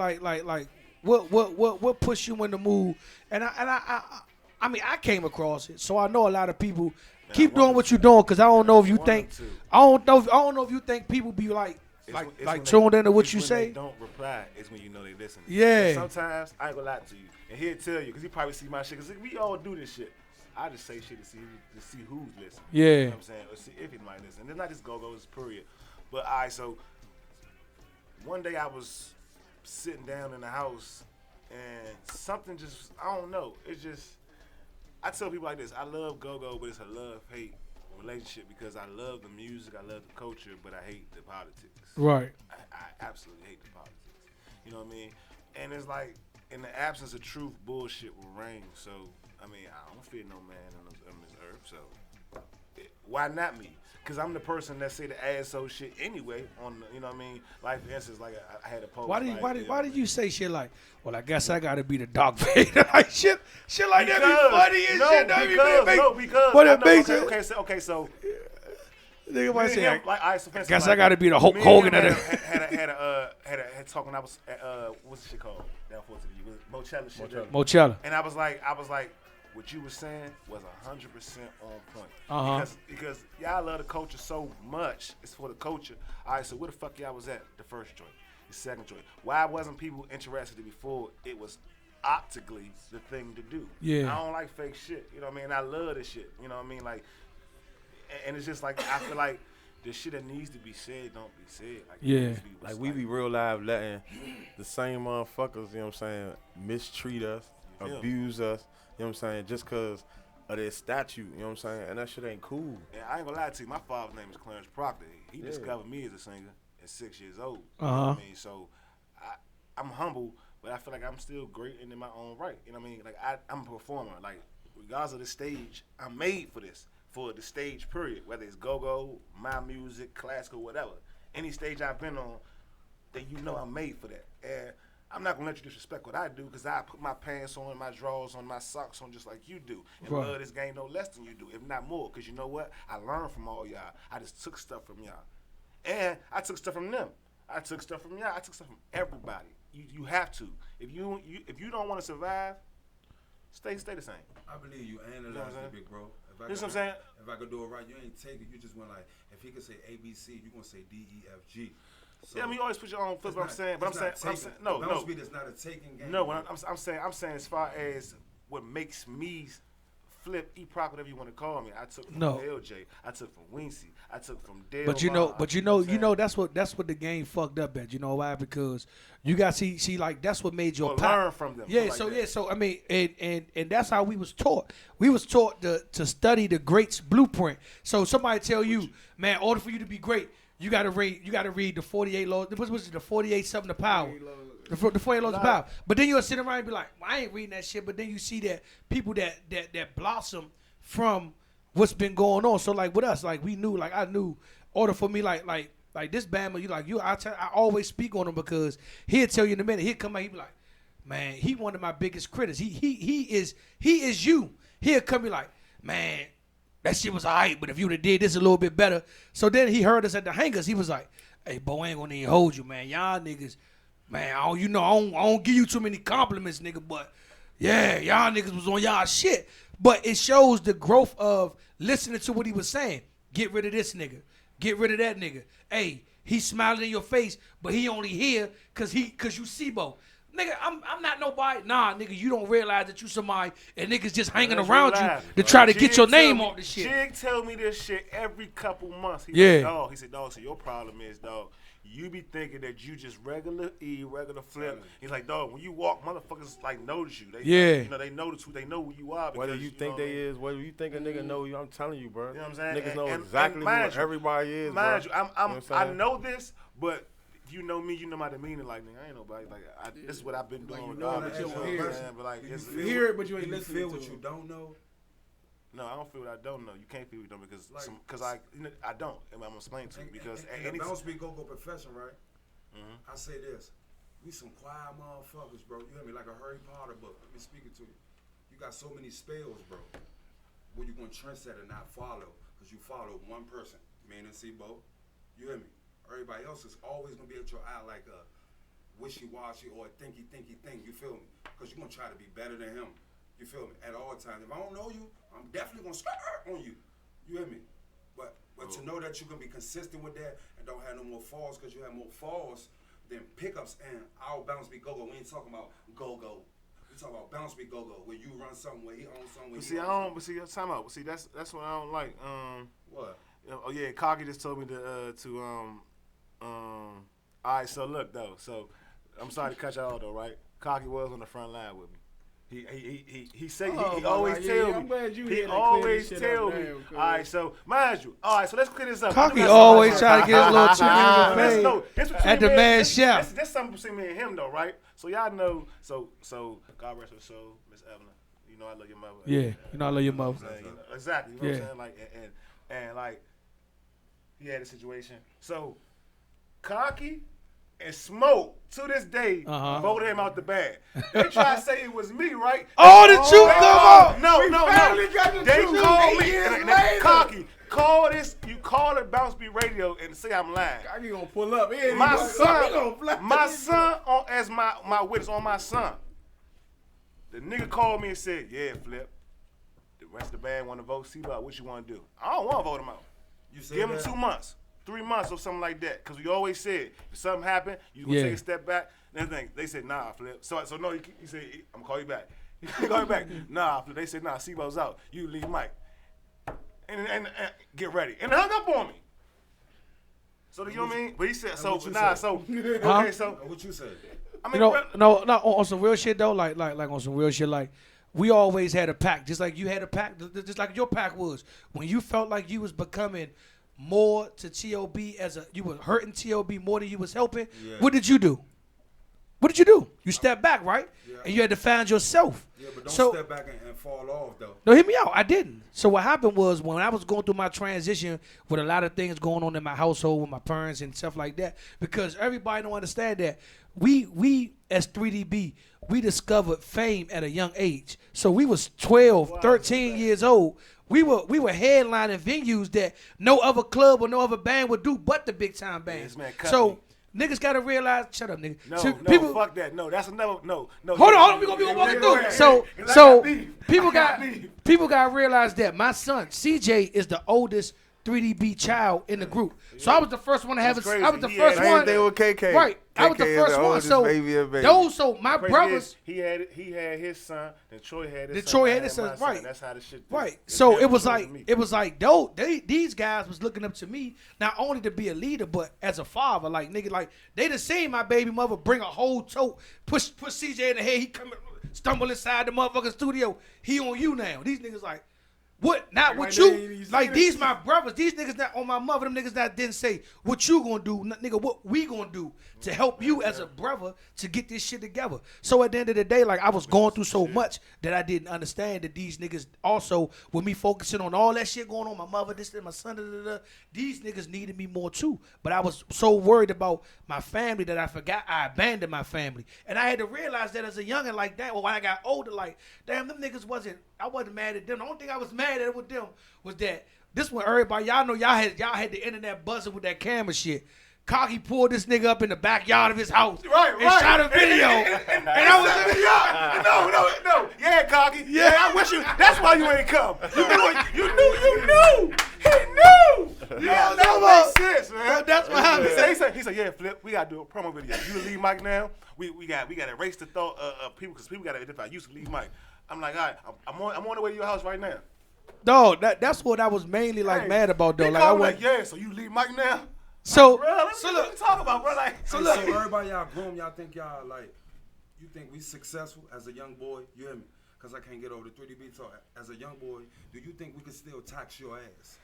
what pushed you in the mood? And I mean, I came across it, so I know a lot of people keep doing what you're doing. Cause I don't know if you think, I don't know if you think people be like tuned into what you say. They don't reply. It's when you know they listen. Yeah. And sometimes I ain't gonna lie to you, and he'll tell you, cause he probably see my shit. Cause we all do this shit. I just say shit to see who's listening. Yeah. You know what I'm saying? Or see if he might listen. And it's not just go-go's, period. But all right, so one day I was sitting down in the house and something just, I don't know. It's just, I tell people like this, I love go-go, but it's a love-hate relationship because I love the music, I love the culture, but I hate the politics. Right. I absolutely hate the politics. You know what I mean? And it's like, in the absence of truth, bullshit will reign. So, I mean, I don't fear no man on this earth, so why not me? Because I'm the person that say the asshole shit anyway on the, you know what I mean? Like, for instance, like I had a post. Why did you say shit like, well, I guess I got to be the Dark Vader? Like, shit like that be funny and shit. Because. But it makes it. Okay, so. Nigga might say, like, I guess I got to be the Hulk Hogan of it. Had talking when I was at, what's the shit called? Down 4 to the Mochella shit. Mochella. And I was like, what you were saying was 100% on point. Because y'all love the culture so much. It's for the culture. All right, so where the fuck y'all was at the first joint, the second joint? Why wasn't people interested before? It was optically the thing to do. Yeah. I don't like fake shit. You know what I mean? I love this shit. You know what I mean? Like, and it's just like, I feel like the shit that needs to be said don't be said. Like, yeah. Like, we be real live letting the same motherfuckers, you know what I'm saying, mistreat us, abuse us. You know what I'm saying? Just because of their statue, you know what I'm saying? And that shit ain't cool. And I ain't gonna lie to you, my father's name is Clarence Proctor. He discovered me as a singer at 6 years old. You know what I mean? So I'm humble, but I feel like I'm still great in my own right. You know what I mean? Like, I'm a performer. Like, regardless of the stage, I'm made for this, for the stage period, whether it's go-go, my music, classical, whatever. Any stage I've been on, that you know I'm made for that. And I'm not gonna let you disrespect what I do because I put my pants on, my drawers on, my socks on just like you do. And love this game no less than you do, if not more. Because you know what? I learned from all y'all. I just took stuff from y'all. And I took stuff from them. I took stuff from y'all. I took stuff from everybody. You have to. If you don't want to survive, stay the same. I believe you analyze it, big bro. You know what I'm saying? If I could do it right, you ain't take it. You just went like, if he could say ABC, you gonna say DEFG. So yeah, I mean, you always put your own foot. But I'm saying, no. BounceBeat is not a taking game. No, I'm saying as far as what makes me flip, E-Proc, whatever you want to call me. I took from LJ. I took from Wincy. I took from Dale. But you know, that's what the game fucked up at. You know why? Because you got see like that's what made your learn from them. Yeah, so I mean, and that's how we was taught. We was taught to study the greats blueprint. So somebody tell you, man, in order for you to be great, you gotta read the 48 laws. What was it? The 48 something of power. The 48 laws of power. But then you'll sit around and be like, well, I ain't reading that shit. But then you see that people that blossom from what's been going on. So like with us, like we knew, like I knew, order for me, like this Bama, I always speak on him because he'll tell you in a minute. He'll come out, he'll be like, man, he one of my biggest critics. He is you. He'll come be like, man, that shit was alright, but if you'd have did this a little bit better. So then he heard us at the hangers. He was like, hey, Bo, I ain't gonna even hold you, man. Y'all niggas, man, I don't give you too many compliments, nigga, but yeah, y'all niggas was on y'all shit. But it shows the growth of listening to what he was saying. Get rid of this nigga. Get rid of that nigga. Hey, he's smiling in your face, but he only here cause you Sibo. Nigga, I'm not nobody. Nah, nigga, you don't realize that you somebody and niggas just hanging around you to try to get your name off the shit. Jig tell me this shit every couple months. He said, dog, so your problem is, dog, you be thinking that you just regular E, regular Flip. He's like, dog, when you walk, motherfuckers like notice you. They, Yeah. you know, they notice who you are. Whether because, you think know, they is, whether you think a nigga know you, I'm telling you, bro. You know what I'm saying? Niggas know And exactly mind who you, everybody is, mind bro. you, You know what I'm I saying? know this, but if you know me, you know my demeanor. Like, nigga, I ain't nobody. Like, this is what I've been doing. you know regardless, that you you know what hear I'm it. saying? But like, You hear it, but you ain't you listening feel to what it. you don't know. no, I don't feel what I don't know. You can't feel what you don't because Like- I don't. And I'm gonna explain to you because and any the BounceBeat go profession, right? I say this. We some quiet motherfuckers, bro. You hear me? Like a Harry Potter book. Let me speak it to you. You got so many spells, bro. Where you gonna trendset and not follow? Because you follow one person. Me and C-Bo. You hear me? Everybody else is always gonna be at your eye like a wishy-washy or a thinky thing. You feel me? Because you're gonna try to be better than him. You feel me? At all times. If I don't know you, I'm definitely gonna skirt on you. You hear me? But to know that you're gonna be consistent with that and don't have no more falls, because you have more falls than pickups and our BounceBeat go-go. We ain't talking about go-go. We talking about BounceBeat go-go, where you run something, where he owns something, where But he see, I owns don't. something. But see, time out. But see, that's what I don't like. What? Oh yeah, Cocky just told me all right, so look though. So I'm sorry to cut y'all off though, right? Cocky was on the front line with me. He said he always tell I'm me. glad you He here to clear always this shit tell up me. now, cuz. All right, so mind you. All right, so let's clear this up. Cocky You got always somebody- try to get his little chicken in the This- face no, this between at the me and- Mad this- Chef. This something between me and him though, right? So y'all know. So God rest her soul, Miss Evelyn. You know I love your mother. Yeah, you know I love your mother. You know, exactly. You know what Yeah. I'm saying? Like and like he had a situation. So Cocky and Smoke to this day voted him out the band. They try to say it was me, right? Oh, the truth They come called- out. No. got the They truth called 8 me. years and later. Cocky, call this. You call it BounceBeat Radio and say I'm lying. I gonna pull up. He My gonna son, fly. my son, as my witness on my son. The nigga called me and said, "Yeah, Flip. The rest of the band want to vote. See about what you want to do. I don't want to vote him out. You said Give him that? 2 months, 3 months, or something like that. Because we always said if something happened, you gonna Yeah. take a step back. And everything. They said, "Nah, Flip." So no, he said, "I'm gonna call you back." He call you back. Nah, Flip. They said, "Nah, Sebo's out. You leave Mike and get ready." And hung up on me. So you know what I mean? But he said, "So what you nah, said? so Huh? okay, so What you said? I mean, You know, no, on some real shit though, like on some real shit, like we always had a pack, just like you had a pack, just like your pack was. When you felt like you was becoming more to T.O.B. you were hurting T.O.B. more than you was helping, what did you do? What did you do? You stepped back, right? Yeah. And you had to find yourself. Yeah, but don't So- step back and fall off, though. No, hear me out. I didn't. So what happened was when I was going through my transition with a lot of things going on in my household with my parents and stuff like that, because everybody don't understand that we as 3DB, we discovered fame at a young age. So we was 12, 13 years old. We were headlining venues that no other club or no other band would do but the big time bands. Yes, man, cut So me. niggas gotta realize. Shut up, nigga. no, So no, fuck that. No, that's another no. Hold on, we gonna walk it through. So people got to realize that my son CJ is the oldest 3DB child in the group. So I was the first one to have That's it. crazy. I was the He first had- Same one. thing with KK. Right. I was the KK is first the one. oldest So baby of baby. my Crazy brothers. is, he had his son, then Troy had his Then son. Troy I had his my son, son. right. That's how the shit. Right. It's So never it was close to me. like these guys was looking up to me not only to be a leader but as a father. Like nigga, like they done seen my baby mother bring a whole tote, push CJ in the head. He come stumble inside the motherfucking studio. He on you now. These niggas like. What? Not what Right you there, you see like. it? These my brothers. These niggas not on my mother. Them niggas that didn't say what you gonna do, nigga. What we gonna do to help you as a brother to get this shit together. So at the end of the day, like I was going through so much that I didn't understand that these niggas also, with me focusing on all that shit going on, my mother, this, my son, these niggas needed me more too. But I was so worried about my family that I forgot I abandoned my family, and I had to realize that as a youngin' like that. Well, when I got older, like damn, them niggas wasn't. I wasn't mad at them. The only thing I was mad at with them was that this one everybody y'all know y'all had the internet buzzing with that camera shit. Cocky pulled this nigga up in the backyard of his house and shot a video. and I was in the yard. No. Yeah, Cocky. Yeah, I wish you. That's why you ain't come. You knew. He knew. Yeah, that makes sense, man. That's what happened. He said, yeah, Flip, we gotta do a promo video. You the lead Mike now. We gotta erase the thought of people because people gotta identify you as the lead Mike. I'm like, all right, I'm on the way to your house right now. No, that's what I was mainly like Hey, mad about though. He Like I called me went, like, yeah, so you leave Mike now? So, Bro, let's talk about, bro. Like, So everybody y'all grown, y'all think y'all like, you think we successful as a young boy? You hear me? Cause I can't get over the 3DB talk. As a young boy, do you think we can still tax your ass?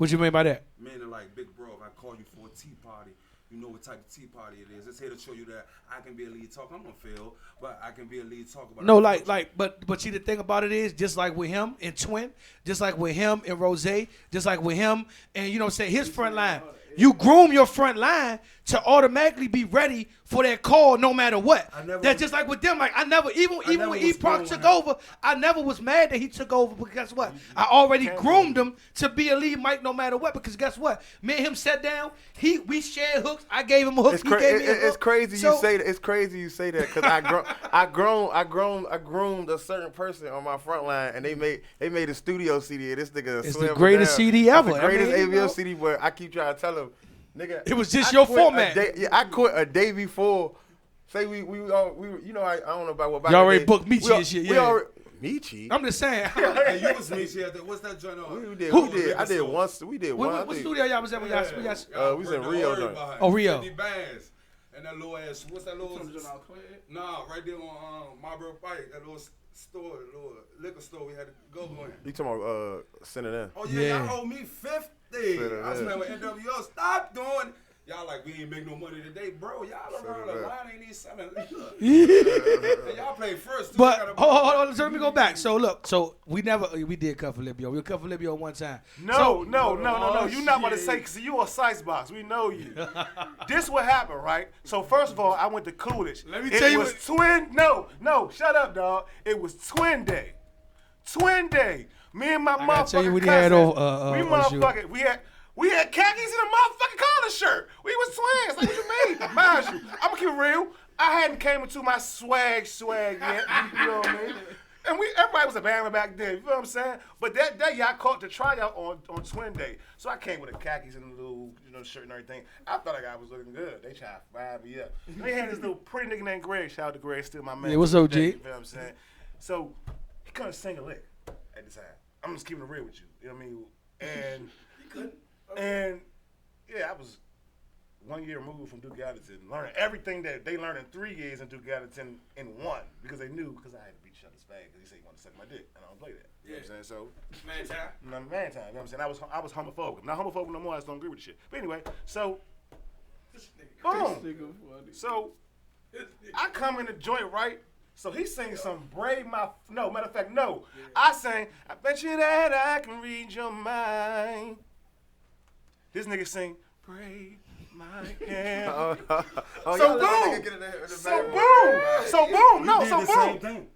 what you mean by that? Meaning like, big bro, if I call you for a tea party, you know what type of tea party it is. It's here to show you that I can be a lead talker. I'm gonna fail, but I can be a lead talker. No, but see, the thing about it is, just like with him and Twin, just like with him and Rose, just like with him and, you know what I'm saying, his front line. You groom your front line to automatically be ready for that call no matter what. That's just like with them. Like even when E-Proc took over, I never was mad that he took over, because guess what? I already groomed him to be a lead mic no matter what, because guess what? Me and him sat down, we shared hooks, I gave him a hook, he gave me a hook. It's crazy you say that. It's crazy you say that, because I groomed a certain person on my front line, and they made a studio CD. This nigga It's the greatest CD ever. It's the greatest AVL CD, but I keep trying to tell him, nigga, it was just your format. I quit a day before. Say we you know, I don't know about what. You already booked Michi and shit. Yeah. Michi. I'm just saying. Hey, you was Michi at that. What's that joint on? We did. I did once. We did one. What studio y'all was at? We was in Rio. Oh, Rio. 50 bands. And that little ass, what's that little? Nah, right there on Marlboro Pike, that little store, little liquor store we had to go in. You talking about sending in? Oh yeah, y'all owe me 50. I was playing with NWO. Stop doing. Y'all like, we ain't make no money today, bro. Y'all around the line ain't even selling. And y'all play first. Too. But hold on, so let me go back. So look, we did cut for Libyo. We cut for Libyo one time. No. You not about to say, because you a size box. We know you. This what happened, right? So first of all, I went to Coolidge. Let me tell you. It was twin. No, shut up, dog. It was twin day. Twin day. Me and my motherfucking cousin. We had khakis and a motherfucking collar shirt. We was twins. Like, what you mean? Mind you, I'm gonna keep it real. I hadn't came into my swag yet. You know what I mean? And everybody was a band back then. You know what I'm saying? But that day, y'all caught the tryout on Twin Day. So I came with the khakis and a little, shirt and everything. I thought I was looking good. They tried to fire me up. And they had this little pretty nigga named Greg. Shout out to Greg, still my man. Yeah, what's up, G? You know what I'm saying? So he couldn't sing a lick at the time. I'm just keeping it real with you. You know what I mean? And he couldn't. And yeah, I was 1 year removed from Duke Gallatin, learning everything that they learned in 3 years in Duke Gallatin in one, because they knew, because I had to beat Shutter's fag, because he said he wanted to suck my dick, and I don't play that. You know what I'm saying? So man time. You know what I'm saying? I was homophobic. I'm not homophobic no more. I just don't agree with the shit. But anyway, so boom. So I come in the joint, right? So he sings some Brave My... No, matter of fact, no. Yeah. I sang, I bet you that I can read your mind. This nigga sing, Brave My Hand. So boom. No, so boom. Same thing.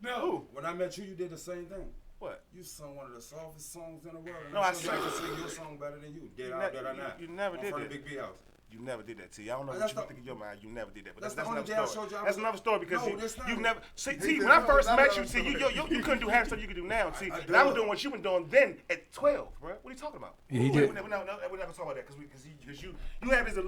No. When I met you, you did the same thing. What? You sung one of the softest songs in the world. No, I sang. I can sing your song better than you. Did I not? You never did that. Big B house. You never did that, T. I don't know what you think in your mind. You never did that. But that's another story. That's another story because you never. See, T, when I first met you, T, you couldn't do half stuff you could do now, T. And I was doing what you been doing then at 12, bro. What are you talking about? Yeah, he did. We're not gonna talk about that because you have this.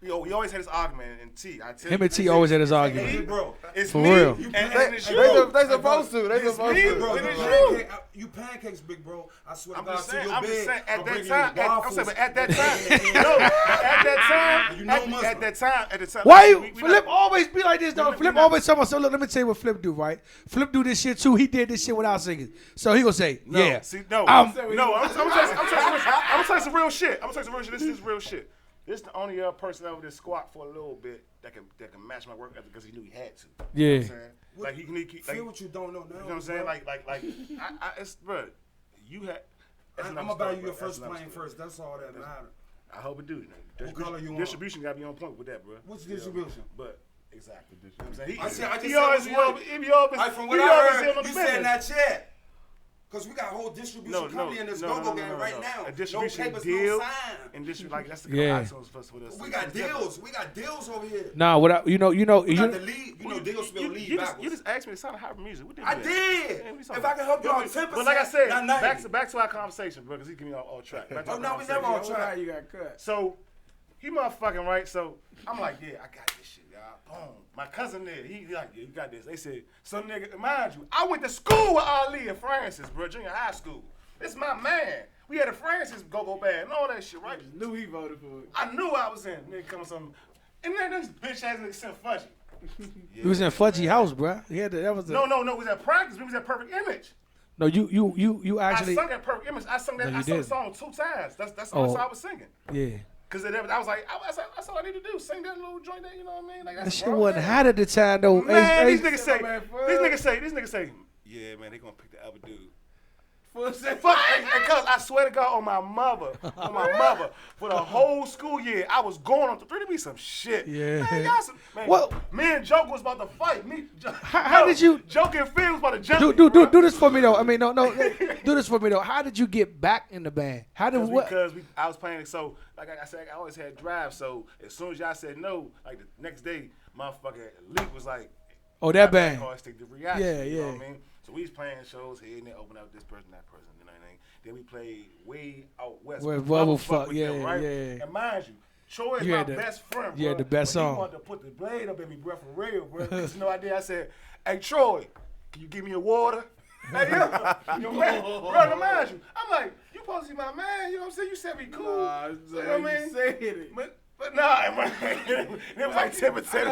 We always had this argument, and T, I tell you. Him and T always had this argument. Hey, bro. It's for me, real. And it's you. They supposed to. They supposed to. Bro, It is you. You pancakes, big bro. I swear to I'm God, just saying, I'm saying, at that time, I'm saying, but at that time, at the time. Why you, Flip always be like this, though? Flip always tell me, so look, let me tell you what Flip do, right? Flip do this shit, too. He did this shit without singing. So he gonna say, yeah. See, I'm telling you some real shit. This is real shit. This is the only person over there squat for a little bit that can match my work ethic because he knew he had to. Yeah. You know what I'm saying? Like he can feel what you don't know now. You know what I'm saying? Like it's bro. You had. I'm gonna buy you your first plane first. That's all that matters. I hope it do. What color you want? Distribution got to be on point with that, bro. What's distribution? But exactly. You know what I'm saying? I just He said always from what I heard, you said not yet. Because we got a whole distribution company in this go-go game right now. A distribution no papers, deal. no sign. And that's the for us. We got deals. We got deals over here. Nah, what I, you know, We got the lead. You know, deals spell lead backwards. You just asked me to sound hybrid music. I did. If I can help you out 10%. But like I said, back to our conversation, bro, because he giving me all track. Oh, no, we never on track. You got cut. So, he motherfucking right. So, I'm like, yeah, I got this shit, y'all. Boom. My cousin there, he like, yeah, you got this. They said, so nigga, mind you, I went to school with Ali and Francis, bro, junior high school. This my man. We had a Francis go-go band and all that shit, right? Knew he voted for it. I knew I was in. Nigga coming some, and then this bitch ass nigga sent Fudgy. He was in Fudgy House, bro. He had that was No, we was at practice. We was at Perfect Image. No, you actually. I sung at Perfect Image. I sung that. No, I you sung the didn't. song 2 times. That's the song I was singing. Yeah. Cause I was like, that's all I need to do. Sing that little joint. That you know what I mean? Like That shit wasn't hot at the time though. Man, Hey, these niggas say, yeah, man, they gonna pick the other dude. Fuck, because I swear to God on my mother, for the whole school year, I was going on to be some shit. Yeah. Man, y'all some, man, What? me and Joke was about to fight. How did you- Joke and Phil was about to jump me, do this for me though. I mean, no, do this for me though. How did you get back in the band? How did what? Because I was playing, so like I said, I always had drive. So as soon as y'all said no, like the next day, motherfucker Leak was like, Oh, that band. The reaction, Yeah, you know yeah. what I mean? So we was playing shows here and there, open up this person, that person, you know what I mean? Then we played way out west. Where Bubble Fuck, with yeah, them, right? yeah. And mind you, Troy is You my had the- best friend, you had bro. the best But song. He wanted to put the blade up in me, bro, for real, bro. There's no idea. I said, hey, Troy, can you give me a water? Hey, yo, man, bro, mind you, I'm like, you supposed to be my man, you know what I'm saying? You said be cool. Nah, you know what I mean? you said it. But nah, man, it was like 10%.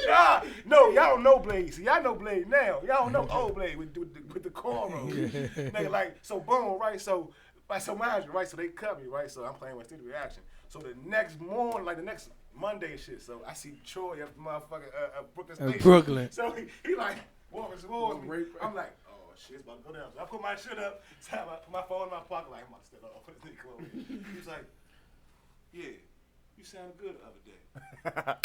Nah, no, y'all don't know Blade. See, y'all know Blade now. Y'all don't know old Blade with the cornrows. Nigga, like, so boom, right? So mind you, right? So they cut me, right? So I'm playing with Student Reaction. So the next morning, like the next Monday and shit, so I see Troy at the motherfucking Brooklyn Station. Brooklyn. So he like walking towards me. I'm like, oh shit, it's about to go down. So I put my shit up, so I put my phone in my pocket, like I'm about to step up, put this nigga close. He was like, yeah, you sounded good the other day.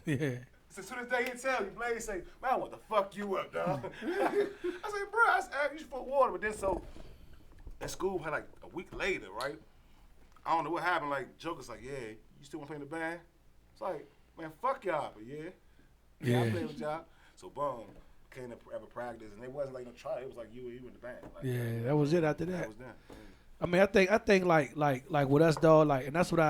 Yeah. So to this day, he tell you, Blade say, man, I want to fuck you up, dog. I said, bro, I asked you for water, but then so at school, had like a week later, right? I don't know what happened. Like Joker's like, yeah, you still want to play in the band? It's like, man, fuck y'all, but yeah, I play with y'all. So boom, came to ever practice, and it wasn't like no try. It was like you in the band. Like, Yeah, that was it after that. That was done. I mean, I think like with us, dog, like, and that's what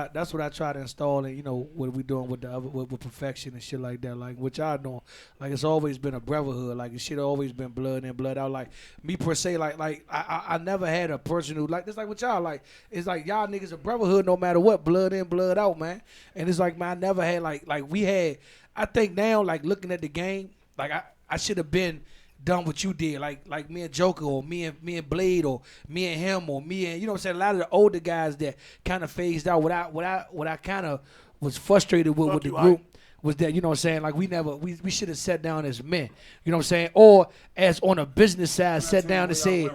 I try to install, and you know what we doing with the other with perfection and shit like that, like what y'all doing. Like it's always been a brotherhood, like it shit always been blood in, blood out. Like me per se, like I never had a person who like this, like with y'all, like it's like y'all niggas a brotherhood no matter what, blood in, blood out, man. And it's like, man, I never had like we had. I think now, like looking at the game, like I should have been done what you did, like me and Joker, or me and Blade, or me and him, or me and, you know what I'm saying, a lot of the older guys that kind of phased out. What I kind of was frustrated with the group was that, you know what I'm saying, like we should have sat down as men, you know what I'm saying, or as on a business side, sat down and said,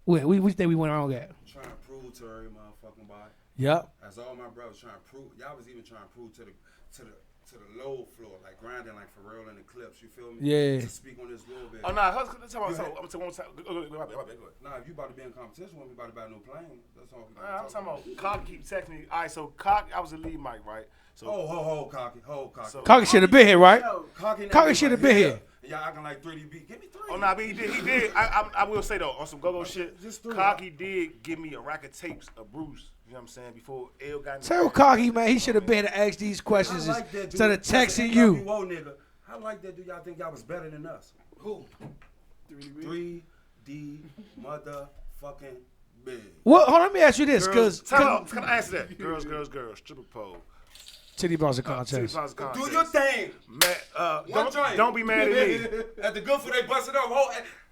we think we went wrong at. Trying to prove to every motherfucking body. Yep. As all my brothers trying to prove, y'all was even trying to prove to the low floor, like grinding like for real in the clips. You feel me? Yeah. To speak on this little bit. Oh nah, I'm talking about go ahead. Nah, if you about to be in competition with me, about to buy a new plane. That's all. I'm talking about Cocky keep texting me. All right, so Cocky, I was the lead mic, right? So Ho, Cocky. So, Cocky should have been here, right? Cocky should have been here. Y'all acting like 3DB. Give me 3. Oh nah, but he did. I will say though, on some go-go shit, Just 3. Cocky did give me a rack of tapes of Bruce. You know what I'm saying? Before L got in the Tell band. Cocky, man, he should have been to ask these questions instead of texting you. Nigga. I like that. Do y'all think y'all was better than us? Who? 3D motherfucking big. Well, hold on, let me ask you this, Girls, because can I answer that? Girls, stripper pole. Titty Bowser Titty contest. Bowser Do contest. your thing. Don't be mad at me. At the good for they busted up.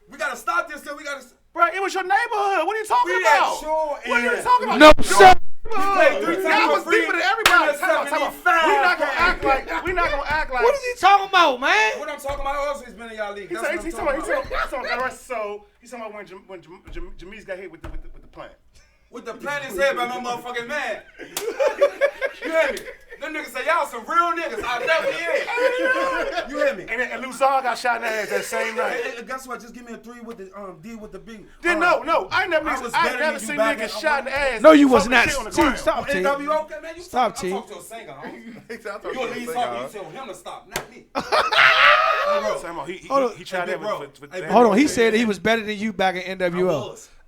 We gotta stop this till we gotta. Bro, it was your neighborhood. What are you talking We about? at Shore What are you End. talking about? No, sir. played 3 times Y'all was for free. deeper than everybody. Time out. 75 We not gonna act like. We not gonna act like. What is he talking about, man? What I'm talking about also has been in y'all league. He's That's what I'm talking talking about. He's talking about when Jameez got hit with the plant. With the planet head by my motherfucking man. You hear me? Them niggas say y'all some real niggas. I definitely is. You hear me? And Luzon got shot in the ass that same night. Hey, guess what? Just give me a 3 with the D with the B. Then no, I never was better than you seen back niggas in- shot in the ass. No, you was talking not. shit on the T, ground. stop, T. NWO, okay, man. You Stop, talk, T. I talk to a singer, homie. You You at least talking. You tell him to stop, not me. He Hold on. tried Hey, that bro. with Hey, Hold on, he said he was better than you back in NWO.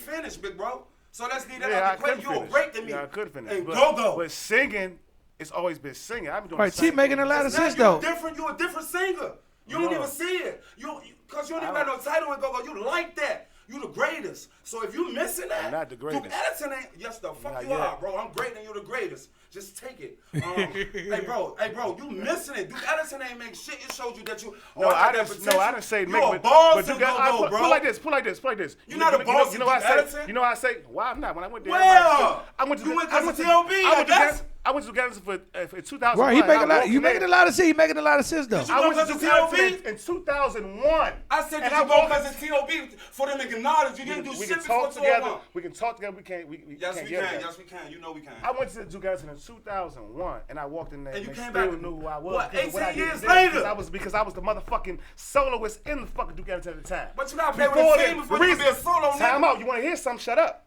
finished, big bro. So let's leave that Yeah, I out the could equation. You finish. great to me. Yeah, I could finish. And But- go. But singing, it's always been singing. I've been doing Right, the T same making thing. a lot of Now sense you though. You a different singer. You don't No. even see it. Cause you don't even got no title in go-go. You like that. You the greatest. So if you missing that, I'm not the greatest. Duke Ellington ain't. Yes, the fuck Not you yet. are, bro. I'm great and you the greatest. Just take it. Hey, bro, you missing it. Duke Ellington ain't make shit. It showed you that you. No, I didn't say make. You a boss but and Duke, go, bro. Put like this. You not a boss. You know what I say? Ellington? You know what I say? Why I'm not? When I went there, Where? I went to. You went I to went to TLB, I guess? I went to Duke Ellington for 2001. Right, he making a lot. You You making a lot of sense. He making a lot of sense though. I went go to to Duke Ellington in 2001. I said, And did you go because it's TLB for them to acknowledge you didn't do we shit can talk before together. 201? We can talk together. We can't. Yes, can't we get can. together. Yes, we can. You know we can. I went to Duke Ellington in 2001, and I walked in there. And you they came still back- knew who I was. what, because of what I 18 did years then, later? Because I was the motherfucking soloist in the fucking Duke Ellington at the time. But you gotta play with a team before you can be a solo Time nigga. out. You want to hear something? Shut up.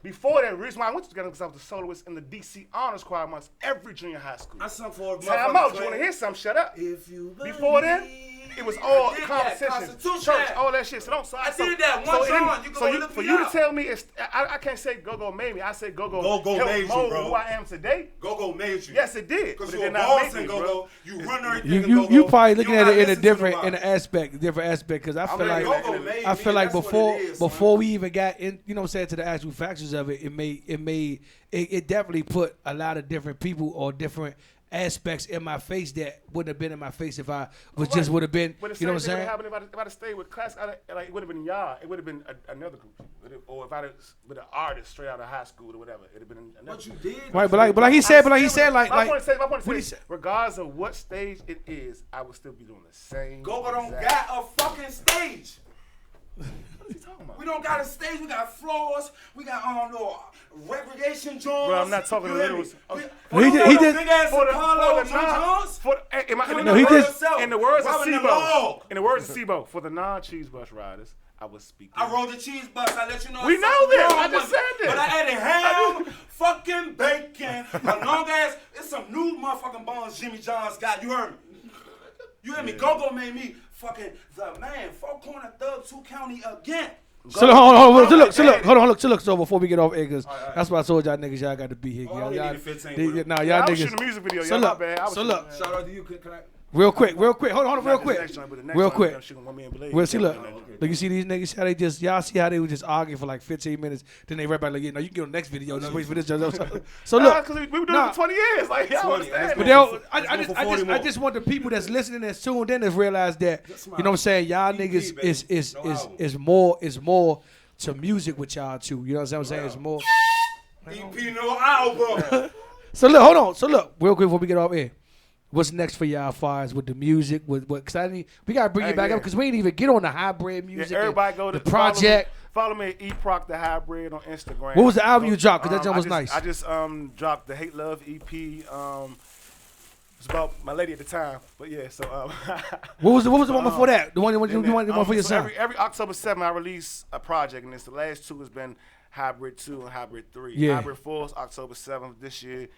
Before that, the reason why I went to Duke Ellington because I was the soloist in the DC Honors Choir amongst every junior high school. I sung for a Time out. You want to hear something? Shut up. If you Before then, it was all I did that, competition, Constitution church, Act. all that shit. So don't. So I did that one time. You can go look for me you to up. tell me, I can't say Go-Go made me. I say Go-Go Go-Go helped made you, mold bro. who I am today. Go-Go made you. Yes, it did. Because but it you're a did not boss make me, in bro. Go-Go. You run everything You in you Go-Go. you probably looking You at don't it in a gotta different listen to different aspect because I feel really like Go-Go made I me, feel like that's what it is, before man. we even got in, you know what I'm saying, to the actual factions of it, it definitely put a lot of different people or different aspects in my face that wouldn't have been in my face if I was just would have been, But the you know what I'm same thing saying? would happen if I'd have stayed with class. Like it would have been y'all. It would have been another group. Or if I'd have been an artist straight out of high school or whatever, it'd have been another. What you group. did. Right, but like he said, My point what is, he said. regardless of what stage it is, I would still be doing the same. Go-Go don't exact- got a fucking stage. What are you talking about? We don't got a stage. We got floors. We got no recreation joints. Bro, I'm not talking You to hear me? littles. We He don't did- got no big ass For the Apollo non, No, he just- in the words of Rubbing the Sibo, log. in the words of Sibo, for the non-cheese bus riders, I was speaking. I rode the cheese bus. I let you know. We it's know something this. wrong I just with it. said this. But I added ham, fucking bacon, a long ass. It's some new motherfucking buns Jimmy John's got. You heard me? You heard me? Go-Go made me fucking the man. 4-corner thug 2 county again. So look, hold on. So before we get off, because that's why I told y'all niggas y'all got to be here. Oh, I Y'all, only y'all, needed 15 they- with him. nah, Yeah, y'all I was niggas. shooting a music video. So Y'all, my look, bad. I was so shooting, look. Shout out to you. Can I? Real quick. Hold on, real Not the quick. next joint, but the next Real joint, quick. I'm shooting One Man Blade. Well, see, look, Okay. look, you see these niggas how they just, y'all see how they were just arguing for like 15 minutes. Then they right back like, yeah, no, you can get on the next video. Just wait for this. So Nah, look, because we were doing nah. it for 20 years. Like, y'all 20, understand? but Let's they'll, go for 40 I more. just want the people that's listening and tuned in to realize that, you know what I'm saying, y'all EP, niggas baby. is No more to music with y'all too. You know what I'm saying? It's more. EP no album. So look, hold on. So look, real quick before we get off air. What's next for y'all, fires with the music? With what? Cause we gotta bring it back up because we ain't even get on the hybrid music. Yeah, everybody go to the project. Follow me at E-Proc the Hybrid on Instagram. What was the album you dropped? Cause that jump was nice. I just dropped the Hate Love EP. It's about my lady at the time, but yeah. So What was the one before that? The one you want for your so son? every October 7th, I release a project, and it's the last two has been Hybrid 2 and Hybrid 3. Yeah. Hybrid 4 is October 7th this year.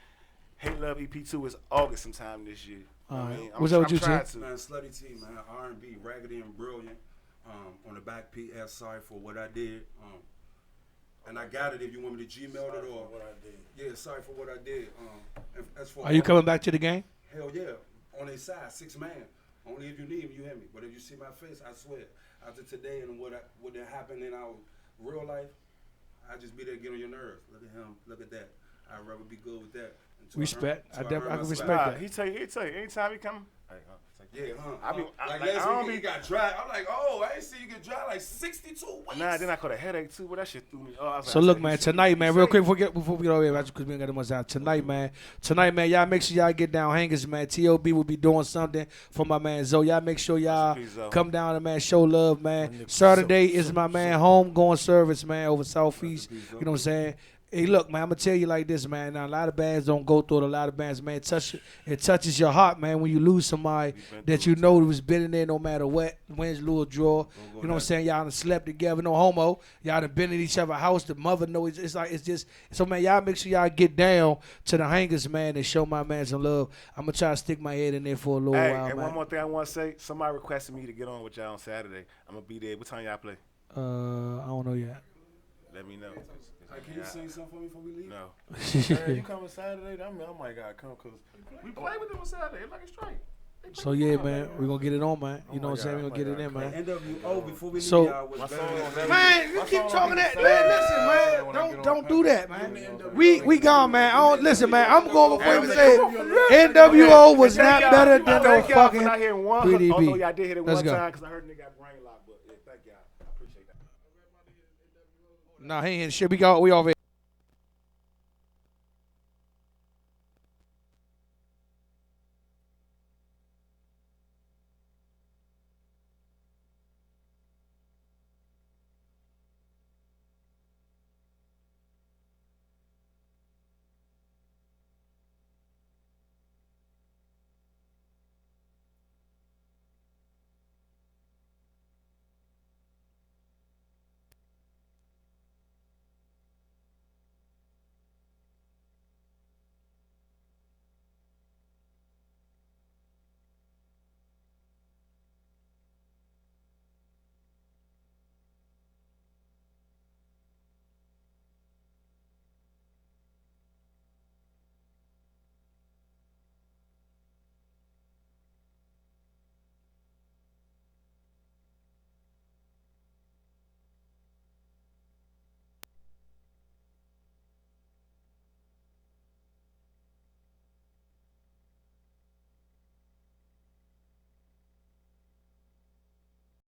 Hate Love EP 2 is August sometime this year. What's up with you, trying T? to. Man, Slutty T, man, R&B, raggedy and brilliant. On the back, PS, sorry for what I did. And I got it if you want me to Gmail it or what I did. Yeah, sorry for what I did. And as for Are you coming back to the game? Hell yeah, on their side, 6 man. Only if you need me, you hear me. But if you see my face, I swear, after today and what that happened in our real life, I just be there to get on your nerves. Look at him, look at that. I'd rather be good with that. Respect. I can respect Nah, that. he tell you, anytime he come. Yeah, huh? I be- I- like like, I last don't week, he be- got dry. I'm like, oh, I ain't see you get dry like 62 weeks. Nah, then I caught a headache too, but that shit threw me off. So look, man, tonight, man, real quick before we get over here, because we ain't got that much time. Tonight, man, y'all make sure y'all get down hangers, man. T.O.B. will be doing something for my man Zoe. Y'all make sure y'all Peace, Zoe. come down and, man, show love, man. Saturday is my man home going service, man, over Southeast. You know what I'm saying? Hey, look, man, I'm going to tell you like this, man. Now, a lot of bands don't go through it. A lot of bands, man, it touches your heart, man, when you lose somebody that you know was been in there no matter what, wins, lose, draw. You know what I'm saying? Y'all done slept together, no homo. Y'all done been in each other's house. The mother knows. It's just, so, man, y'all make sure y'all get down to the hangers, man, and show my man some love. I'm going to try to stick my head in there for a little Hey, while, and man. one more thing I want to say. Somebody requested me to get on with y'all on Saturday. I'm going to be there. What time y'all play? I don't know yet. Let me know. Can you sing something for me before we leave? No. Man, you coming Saturday? I might gotta come because We play with them on Saturday. It's like it's straight. So yeah, man, we're gonna get it on, man. You know what I'm saying? We're gonna get it in, man. NWO before we leave So- y'all was Man, you keep talking that, man. Listen, man, don't do that, man. We gone, man. I don't listen, man. I'm going before we say NWO was not better than no Thank y'all for fucking not hitting one. 3DB. Although y'all did hit it Let's one go. time because I heard nigga got brain locked. But yeah, thank y'all. I appreciate that. Nah, he ain't shit. We off here.